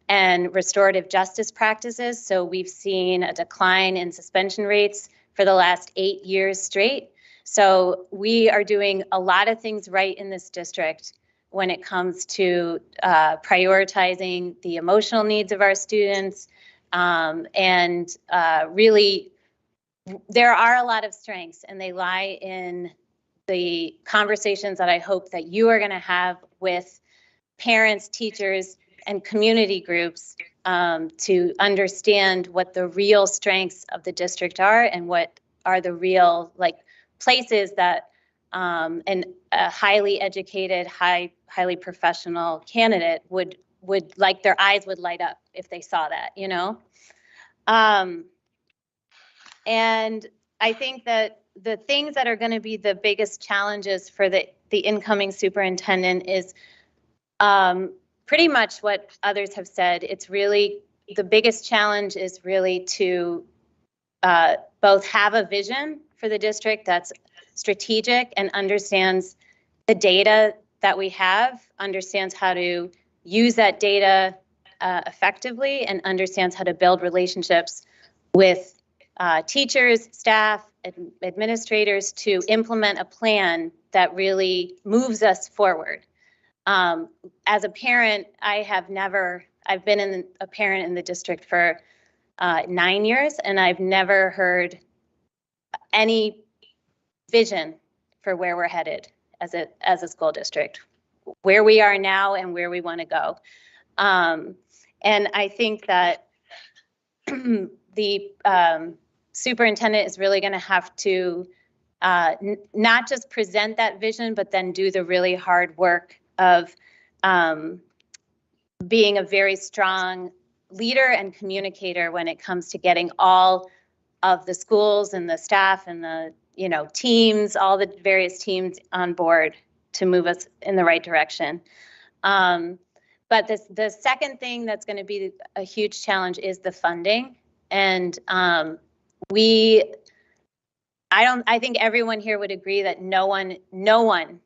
and restorative justice practices. So we've seen a decline in suspension rates for the last 8 years straight. So we are doing a lot of things right in this district when it comes to prioritizing the emotional needs of our students. And really, there are a lot of strengths, and they lie in the conversations that I hope that you are going to have with parents, teachers, and community groups to understand what the real strengths of the district are and what are the real places that a highly educated, highly professional candidate would their eyes would light up if they saw that, and I think that the things that are going to be the biggest challenges for the incoming superintendent is pretty much what others have said. It's really, the biggest challenge is really to both have a vision for the district that's strategic and understands the data that we have, understands how to use that data effectively, and understands how to build relationships with teachers, staff, administrators to implement a plan that really moves us forward. As a parent, I've been a parent in the district for 9 years, and I've never heard any vision for where we're headed as a school district, where we are now and where we want to go. And I think that the superintendent is really going to have to not just present that vision, but then do the really hard work of being a very strong leader and communicator when it comes to getting all of the schools and the staff and the teams, all the various teams on board to move us in the right direction. But the second thing that's going to be a huge challenge is the funding. And I think everyone here would agree that no one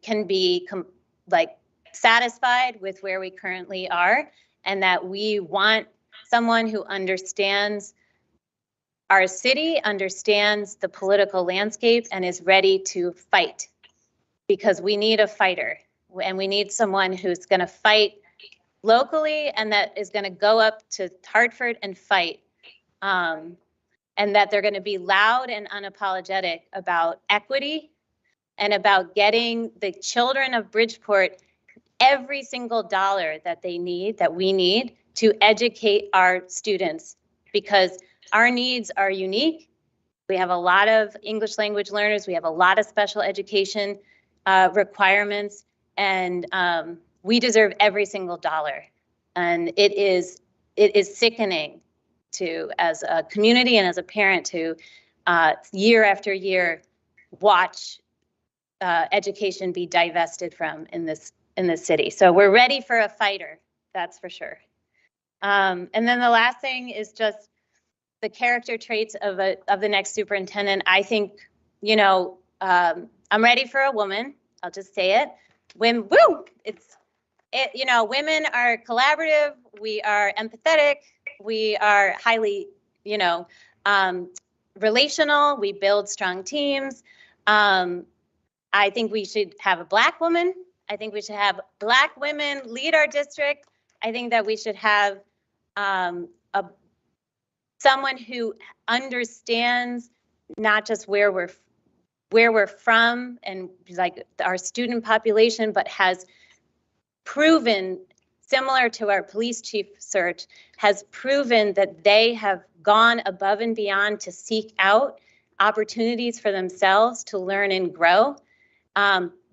can be satisfied with where we currently are, and that we want someone who understands our city, understands the political landscape, and is ready to fight, because we need a fighter, and we need someone who's going to fight locally and that is going to go up to Hartford and fight, and that they're going to be loud and unapologetic about equity and about getting the children of Bridgeport every single dollar that we need to educate our students, because our needs are unique. We have a lot of English language learners. We have a lot of special education requirements, and we deserve every single dollar. And it is sickening as a community and as a parent to year after year watch education be divested from in this city. So we're ready for a fighter, that's for sure. And then the last thing is just the character traits of the next superintendent. I think, I'm ready for a woman. I'll just say it. women are collaborative, we are empathetic, we are highly, relational, we build strong teams. I think we should have a Black woman. I think we should have Black women lead our district. I think that we should have someone who understands not just where we're from and like our student population, but has proven, similar to our police chief search, has proven that they have gone above and beyond to seek out opportunities for themselves to learn and grow,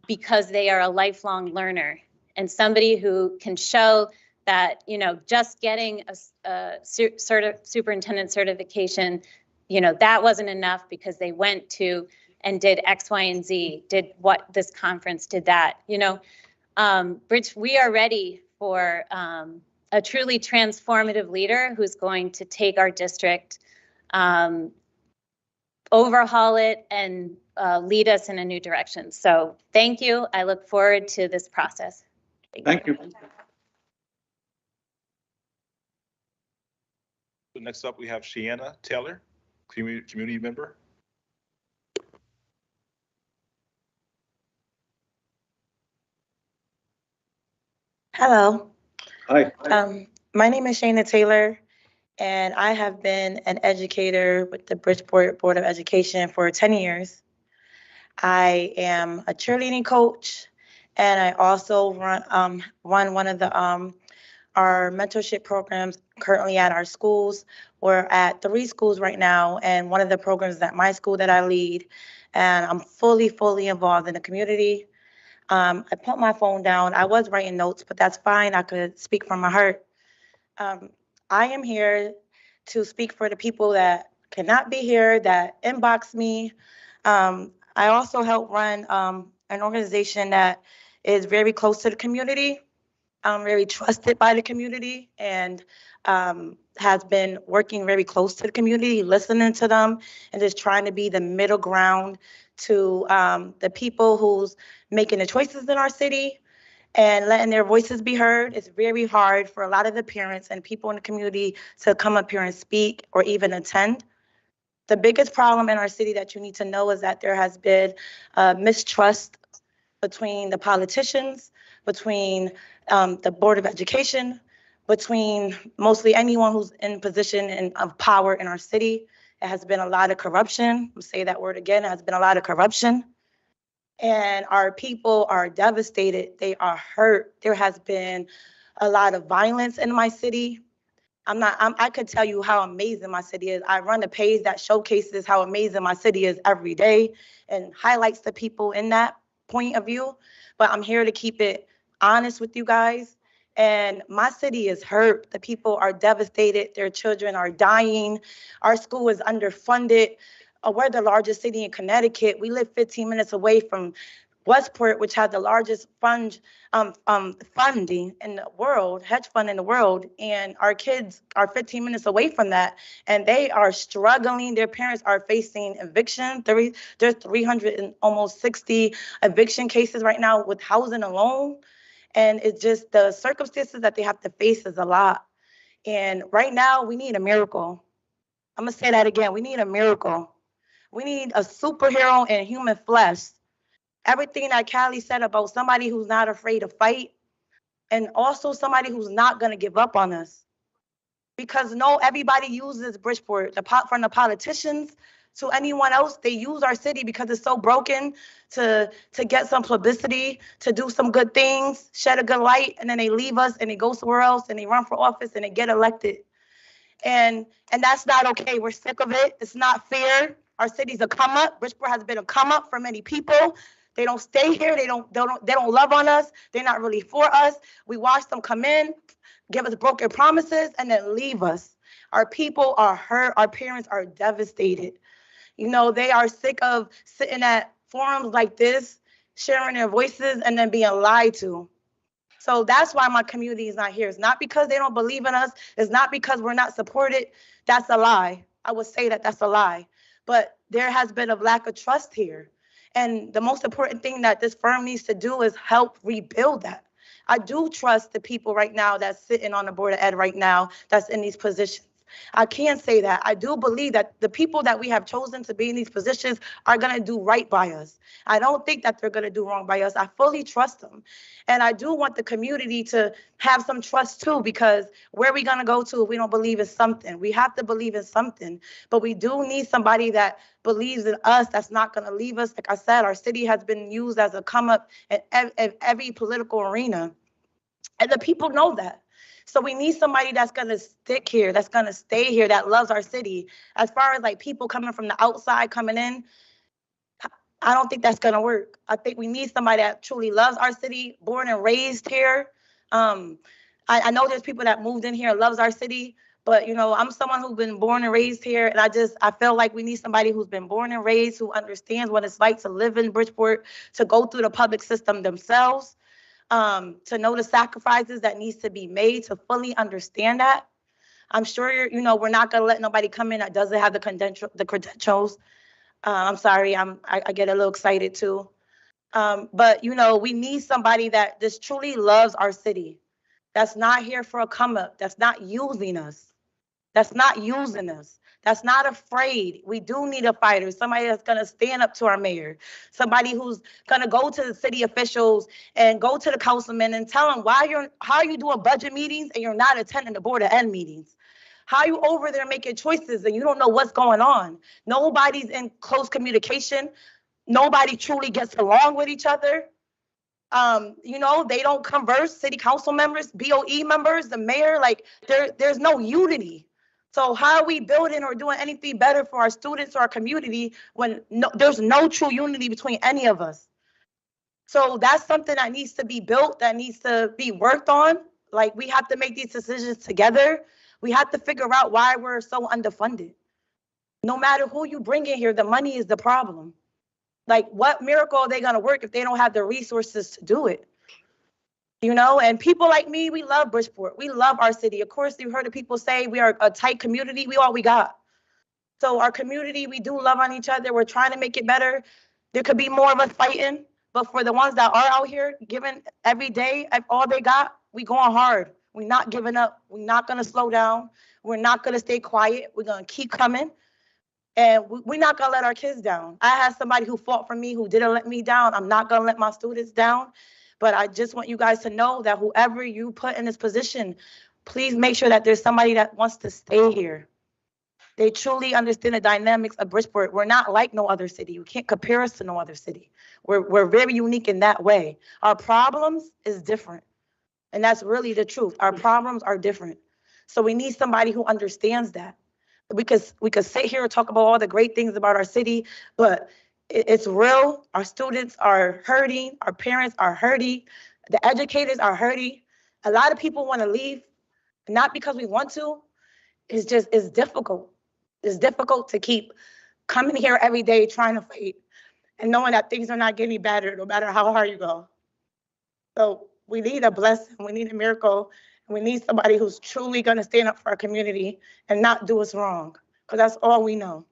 because they are a lifelong learner, and somebody who can show that, just getting a superintendent certification, that wasn't enough because they went to and did X, Y, and Z, did what this conference did that, Bridge, we are ready for a truly transformative leader who's going to take our district, overhaul it, and lead us in a new direction. So thank you. I look forward to this process. Thank you. So next up, we have Shayna Taylor, community member. Hello. Hi. My name is Shayna Taylor, and I have been an educator with the Bridgeport Board of Education for 10 years. I am a cheerleading coach, and I also run one of the our mentorship programs currently at our schools. We're at 3 schools right now, and one of the programs is at my school that I lead, and I'm fully involved in the community. I put my phone down. I was writing notes, but that's fine. I could speak from my heart. I am here to speak for the people that cannot be here, that inbox me. I also help run an organization that is very close to the community, very trusted by the community, and has been working very close to the community, listening to them, and just trying to be the middle ground to the people who's making the choices in our city and letting their voices be heard. It's very hard for a lot of the parents and people in the community to come up here and speak or even attend. The biggest problem in our city that you need to know is that there has been mistrust between the politicians, between the Board of Education, between mostly anyone who's in position of power in our city. It has been a lot of corruption. I'll say that word again. It has been a lot of corruption. And our people are devastated. They are hurt. There has been a lot of violence in my city. I could tell you how amazing my city is. I run a page that showcases how amazing my city is every day and highlights the people in that point of view. But I'm here to keep it honest with you guys. And my city is hurt. The people are devastated. Their children are dying. Our school is underfunded. We're the largest city in Connecticut. We live 15 minutes away from Westport, which has the largest funding in the world, hedge fund in the world. And our kids are 15 minutes away from that. And they are struggling. Their parents are facing eviction. There's 360 eviction cases right now with housing alone. And it's just the circumstances that they have to face is a lot. And right now, we need a miracle. I'm going to say that again. We need a miracle. We need a superhero in human flesh. Everything that Callie said about somebody who's not afraid to fight, and also somebody who's not going to give up on us. Because everybody uses Bridgeport, from the politicians to anyone else. They use our city because it's so broken to get some publicity, to do some good things, shed a good light, and then they leave us and they go somewhere else and they run for office and they get elected. And that's not okay. We're sick of it. It's not fair. Our city's a come up. Bridgeport has been a come up for many people. They don't stay here. They don't love on us. They're not really for us. We watch them come in, give us broken promises, and then leave us. Our people are hurt. Our parents are devastated. They are sick of sitting at forums like this, sharing their voices, and then being lied to. So that's why my community is not here. It's not because they don't believe in us. It's not because we're not supported. That's a lie. I would say that that's a lie. But there has been a lack of trust here. And the most important thing that this firm needs to do is help rebuild that. I do trust the people right now that's sitting on the Board of Ed right now that's in these positions. I can say that. I do believe that the people that we have chosen to be in these positions are going to do right by us. I don't think that they're going to do wrong by us. I fully trust them. And I do want the community to have some trust too, because where are we going to go to if we don't believe in something? We have to believe in something, but we do need somebody that believes in us, that's not going to leave us. Like I said, our city has been used as a come up in every political arena, and the people know that. So we need somebody that's going to stick here, that's going to stay here, that loves our city. As far as like people coming from the outside coming in, I don't think that's going to work. I think we need somebody that truly loves our city, born and raised here. I know there's people that moved in here and loves our city, but you know, I'm someone who's been born and raised here, and I feel like we need somebody who's been born and raised, who understands what it's like to live in Bridgeport, to go through the public system themselves. To know the sacrifices that needs to be made, to fully understand that. I'm sure we're not gonna let nobody come in that doesn't have the credentials. I'm sorry, I get a little excited too. But we need somebody that just truly loves our city, that's not here for a come up, that's not using us, that's not using us, that's not afraid. We do need a fighter, somebody that's going to stand up to our mayor, somebody who's going to go to the city officials and go to the councilmen and tell them how are you doing budget meetings and you're not attending the Board of Ed meetings? How are you over there making choices and you don't know what's going on? Nobody's in close communication. Nobody truly gets along with each other. They don't converse, city council members, BOE members, the mayor, like there's no unity. So how are we building or doing anything better for our students or our community when there's no true unity between any of us? So that's something that needs to be built, that needs to be worked on. Like, we have to make these decisions together. We have to figure out why we're so underfunded. No matter who you bring in here, the money is the problem. Like, what miracle are they going to work if they don't have the resources to do it? And people like me, we love Bridgeport. We love our city. Of course, you've heard of people say we are a tight community. We all we got. So our community, we do love on each other. We're trying to make it better. There could be more of us fighting, but for the ones that are out here giving every day, all they got, we going hard. We're not giving up. We're not going to slow down. We're not going to stay quiet. We're going to keep coming. And we're not going to let our kids down. I had somebody who fought for me, who didn't let me down. I'm not going to let my students down. But I just want you guys to know that whoever you put in this position, please make sure that there's somebody that wants to stay here. They truly understand the dynamics of Bridgeport. We're not like no other city. You can't compare us to no other city. We're very unique in that way. Our problems is different. And that's really the truth. Our problems are different. So we need somebody who understands that. We could sit here and talk about all the great things about our city, but it's real. Our students are hurting. Our parents are hurting. The educators are hurting. A lot of people want to leave, not because we want to. It's difficult. It's difficult to keep coming here every day trying to fight and knowing that things are not getting better no matter how hard you go. So we need a blessing. We need a miracle. And we need somebody who's truly going to stand up for our community and not do us wrong, because that's all we know.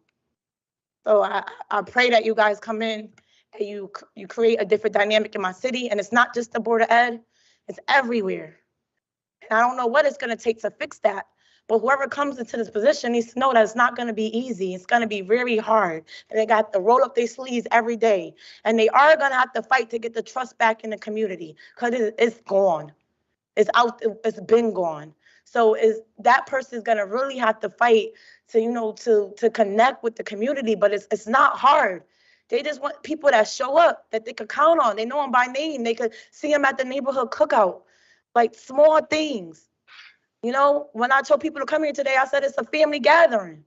So I pray that you guys come in and you create a different dynamic in my city. And it's not just the Board of Ed, it's everywhere. And I don't know what it's going to take to fix that. But whoever comes into this position needs to know that it's not going to be easy. It's going to be very hard. And they got to roll up their sleeves every day. And they are going to have to fight to get the trust back in the community, because it's gone. It's out. It's been gone. So that person is going to really have to fight to connect with the community. But it's not hard. They just want people that show up, that they could count on. They know them by name. They could see them at the neighborhood cookout, like small things. When I told people to come here today, I said it's a family gathering.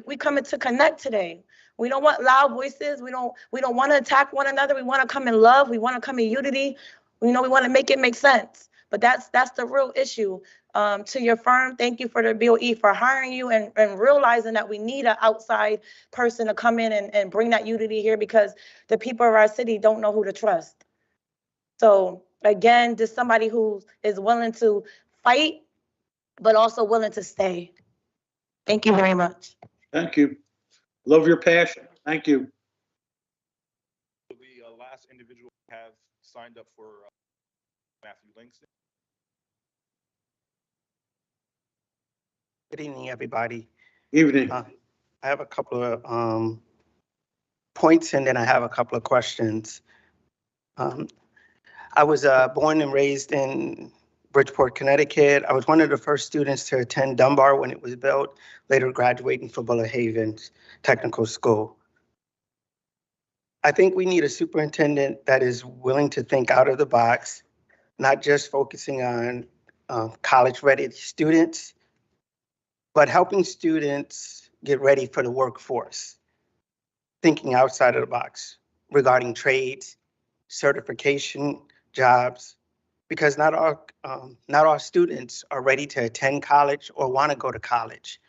We coming to connect today. We don't want loud voices. We don't want to attack one another. We want to come in love. We want to come in unity. We want to make it make sense. But that's the real issue. To your firm, thank you for the BOE for hiring you and realizing that we need an outside person to come in and bring that unity here, because the people of our city don't know who to trust. So again, just somebody who is willing to fight, but also willing to stay. Thank you very much. Thank you. Love your passion. Thank you. The last individual have signed up for Matthew Langston. Good evening, everybody. Evening. I have a couple of points and then I have a couple of questions. I was born and raised in Bridgeport, Connecticut. I was one of the first students to attend Dunbar when it was built, later graduating from Bullet Haven's Technical School. I think we need a superintendent that is willing to think out of the box, not just focusing on college-ready students, but helping students get ready for the workforce, thinking outside of the box regarding trades, certification, jobs, because not all students are ready to attend college or want to go to college.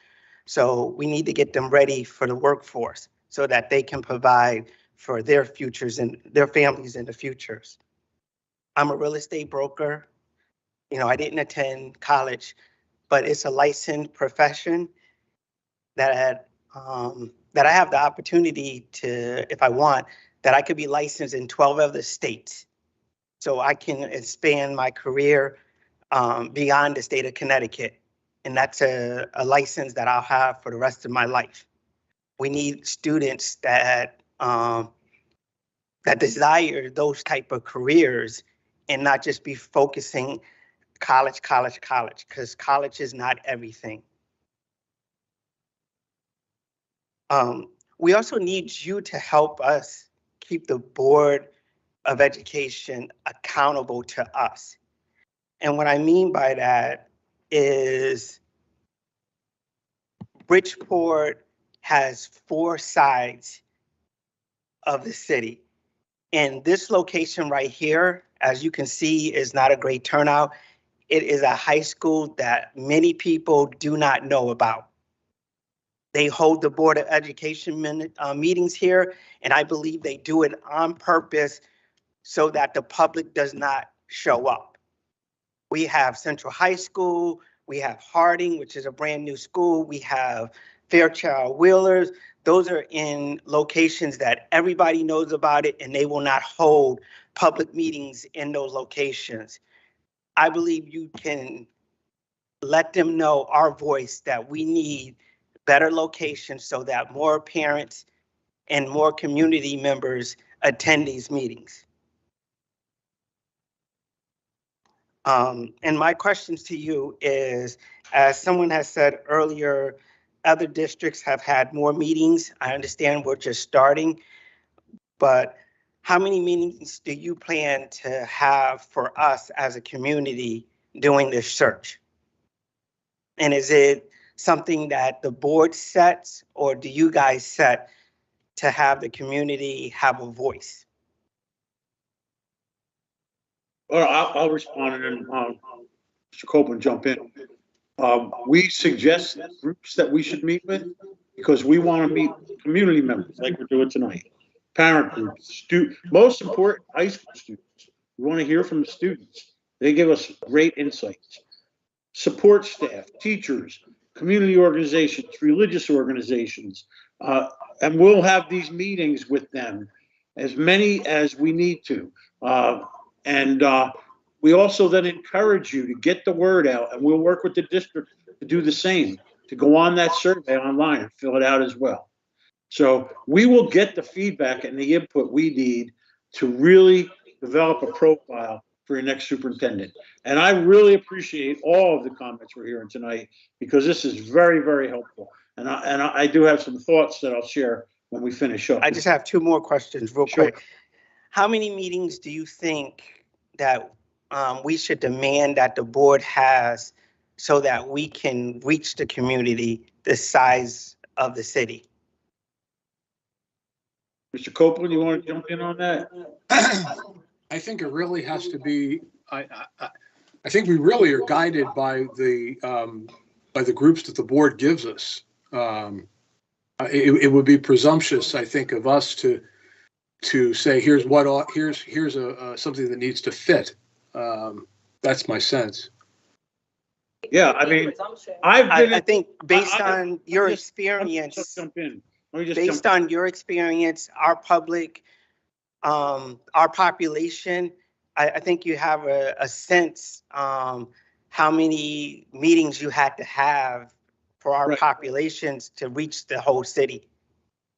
So we need to get them ready for the workforce so that they can provide for their futures and their families in the futures. I'm a real estate broker. You know, I didn't attend college, but it's a licensed profession that I have the opportunity to, if I want, that I could be licensed in 12 other states. So I can expand my career beyond the state of Connecticut. And that's a license that I'll have for the rest of my life. We need students that that desire those type of careers and not just be focusing college, because college is not everything. We also need you to help us keep the Board of Education accountable to us. And what I mean by that is Bridgeport has 4 sides of the city. And this location right here, as you can see, is not a great turnout. It is a high school that many people do not know about. They hold the Board of Education meetings here, and I believe they do it on purpose so that the public does not show up. We have Central High School, we have Harding, which is a brand new school, we have Fairchild Wheelers. Those are in locations that everybody knows about it, and they will not hold public meetings in those locations. I believe you can let them know our voice that we need better locations so that more parents and more community members attend these meetings. And my questions to you is, as someone has said earlier, other districts have had more meetings. I understand we're just starting, but how many meetings do you plan to have for us as a community doing this search? And is it something that the board sets, or do you guys set to have the community have a voice? Well, I'll respond and then Mr. Copeland jump in. We suggest groups that we should meet with because we want to meet community members like we're doing tonight. Parent groups, most important, high school students. We want to hear from the students. They give us great insights. Support staff, teachers, community organizations, religious organizations, and we'll have these meetings with them, as many as we need to. And we also then encourage you to get the word out, and we'll work with the district to do the same, to go on that survey online and fill it out as well. So we will get the feedback and the input we need to really develop a profile for your next superintendent. And I really appreciate all of the comments we're hearing tonight, because this is very, very helpful. And I do have some thoughts that I'll share when we finish up. I just have 2 more questions real quick. How many meetings do you think that we should demand that the board has so that we can reach the community the size of the city? Mr. Copeland, you want to jump in on that? I think it really has to be, I think we really are guided by the groups that the board gives us. It would be presumptuous, I think, of us to say, here's something that needs to fit. That's my sense. Yeah, I mean, I think based on your experience, based on your experience, our public, our population, I think you have a sense how many meetings you had to have for our Right. populations to reach the whole city.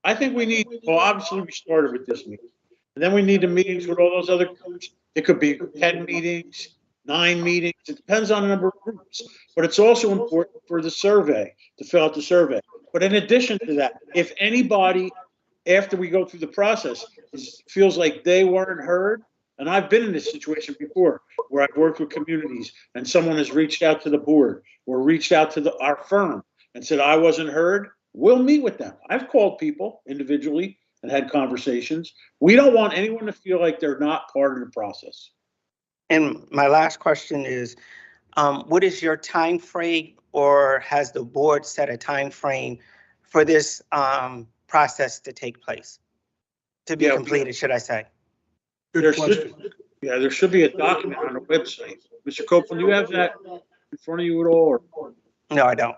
I think we need, well, obviously we started with this meeting. And then we need the meetings with all those other groups. It could be 10 meetings, 9 meetings. It depends on the number of groups. But it's also important for the survey, to fill out the survey. But in addition to that, if anybody, after we go through the process, feels like they weren't heard, and I've been in this situation before, where I've worked with communities and someone has reached out to the board or reached out to our firm and said, I wasn't heard, we'll meet with them. I've called people individually and had conversations. We don't want anyone to feel like they're not part of the process. And my last question is, what is your time frame, or has the board set a time frame for this process to take place? To be completed, should I say? Good question. There should be a document on the website. Mr. Copeland, do you have that in front of you at all? Or? No, I don't.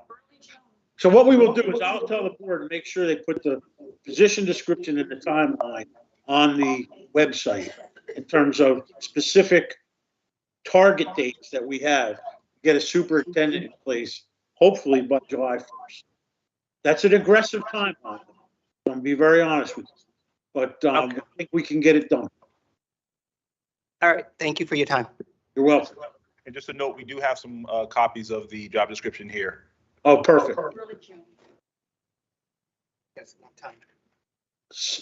So what we will do is I'll tell the board to make sure they put the position description and the timeline on the website in terms of specific target dates that we have to get a superintendent in place, hopefully by July 1st. That's an aggressive timeline. I'll be very honest with you, but I think we can get it done. All right. Thank you for your time. You're welcome. And just a note, we do have some copies of the job description here. Oh, perfect.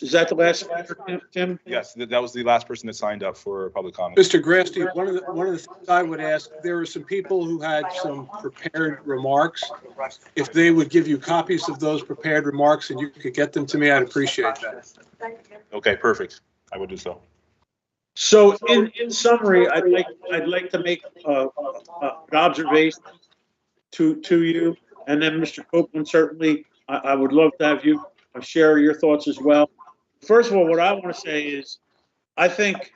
Is that the last speaker, Tim? Yes, that was the last person that signed up for public comment. Mr. Grasty, one of the things I would ask, there are some people who had some prepared remarks. If they would give you copies of those prepared remarks and you could get them to me, I'd appreciate that. Okay, perfect. I will do so. So in summary, I'd like to make an observation to you, and then Mr. Copeland, certainly I would love to have you share your thoughts as well. First of all, what I want to say is I think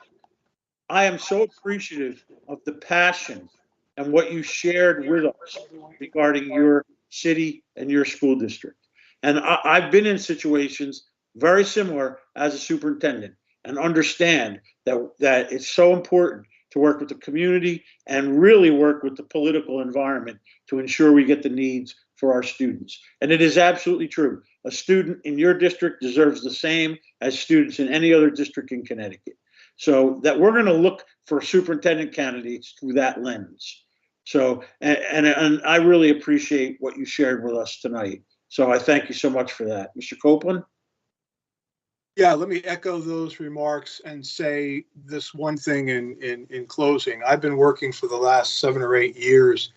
I am so appreciative of the passion and what you shared with us regarding your city and your school district. And I've been in situations very similar as a superintendent and understand that it's so important to work with the community and really work with the political environment to ensure we get the needs for our students. And it is absolutely true. A student in your district deserves the same as students in any other district in Connecticut. So that we're going to look for superintendent candidates through that lens. So, and I really appreciate what you shared with us tonight. So I thank you so much for that. Mr. Copeland? Yeah, let me echo those remarks and say this one thing in closing. I've been working for the last 7 or 8 years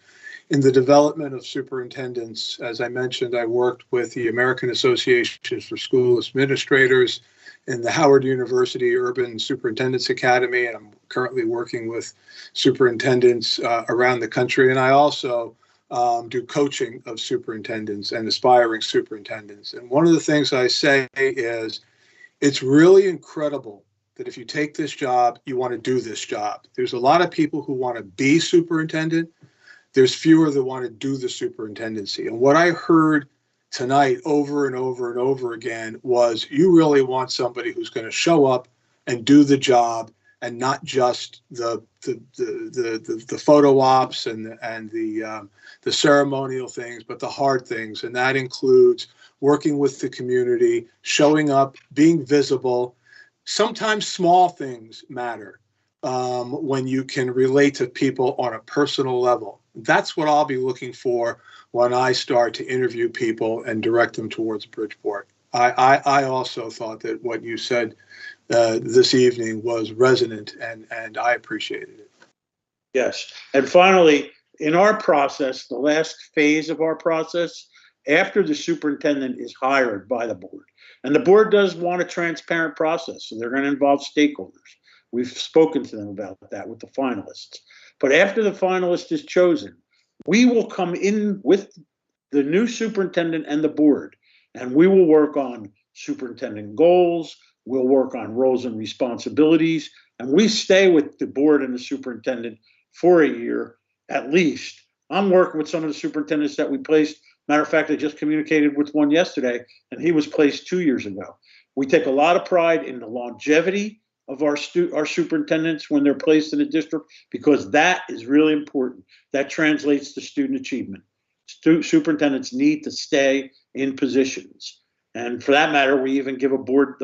in the development of superintendents. As I mentioned, I worked with the American Association for School Administrators in the Howard University Urban Superintendents Academy, and I'm currently working with superintendents around the country. And I also do coaching of superintendents and aspiring superintendents. And one of the things I say is, it's really incredible that if you take this job, you want to do this job. There's a lot of people who want to be superintendent. There's fewer that want to do the superintendency. And what I heard tonight over and over and over again was you really want somebody who's going to show up and do the job and not just the photo ops and the ceremonial things, but the hard things. And that includes working with the community, showing up, being visible. Sometimes small things matter when you can relate to people on a personal level. That's what I'll be looking for when I start to interview people and direct them towards Bridgeport. I also thought that what you said this evening was resonant, and I appreciated it. Yes. And finally, in our process, the last phase of our process, after the superintendent is hired by the board, and the board does want a transparent process, so they're going to involve stakeholders. We've spoken to them about that with the finalists. But after the finalist is chosen, we will come in with the new superintendent and the board, and we will work on superintendent goals. We'll work on roles and responsibilities, and we stay with the board and the superintendent for a year at least. I'm working with some of the superintendents that we placed. Matter of fact, I just communicated with one yesterday, and he was placed 2 years ago. We take a lot of pride in the longevity of our superintendents when they're placed in a district, because that is really important. That translates to student achievement. Superintendents need to stay in positions. And for that matter, we even give the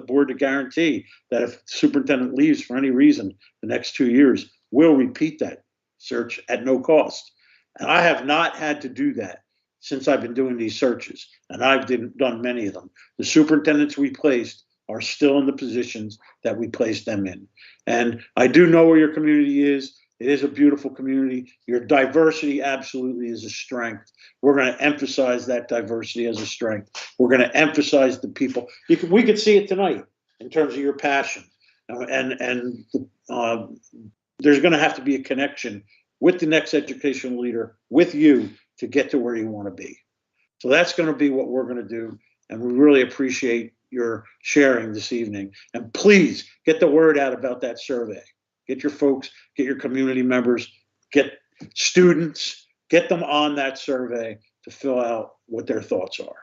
board a guarantee that if the superintendent leaves for any reason the next 2 years, we'll repeat that search at no cost. And I have not had to do that since I've been doing these searches, and I've done many of them. The superintendents we placed are still in the positions that we placed them in. And I do know where your community is. It is a beautiful community. Your diversity absolutely is a strength. We're going to emphasize that diversity as a strength. We're going to emphasize the people. We could see it tonight in terms of your passion. And there's going to have to be a connection with the next educational leader, with you, to get to where you want to be. So that's going to be what we're going to do. And we really appreciate your sharing this evening. And please get the word out about that survey. Get your folks, get your community members, get students, get them on that survey to fill out what their thoughts are.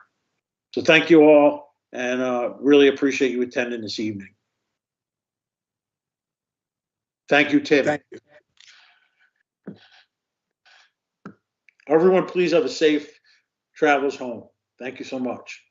So thank you all, and really appreciate you attending this evening. Thank you, Tim. Thank you. Everyone, please have a safe travels home. Thank you so much.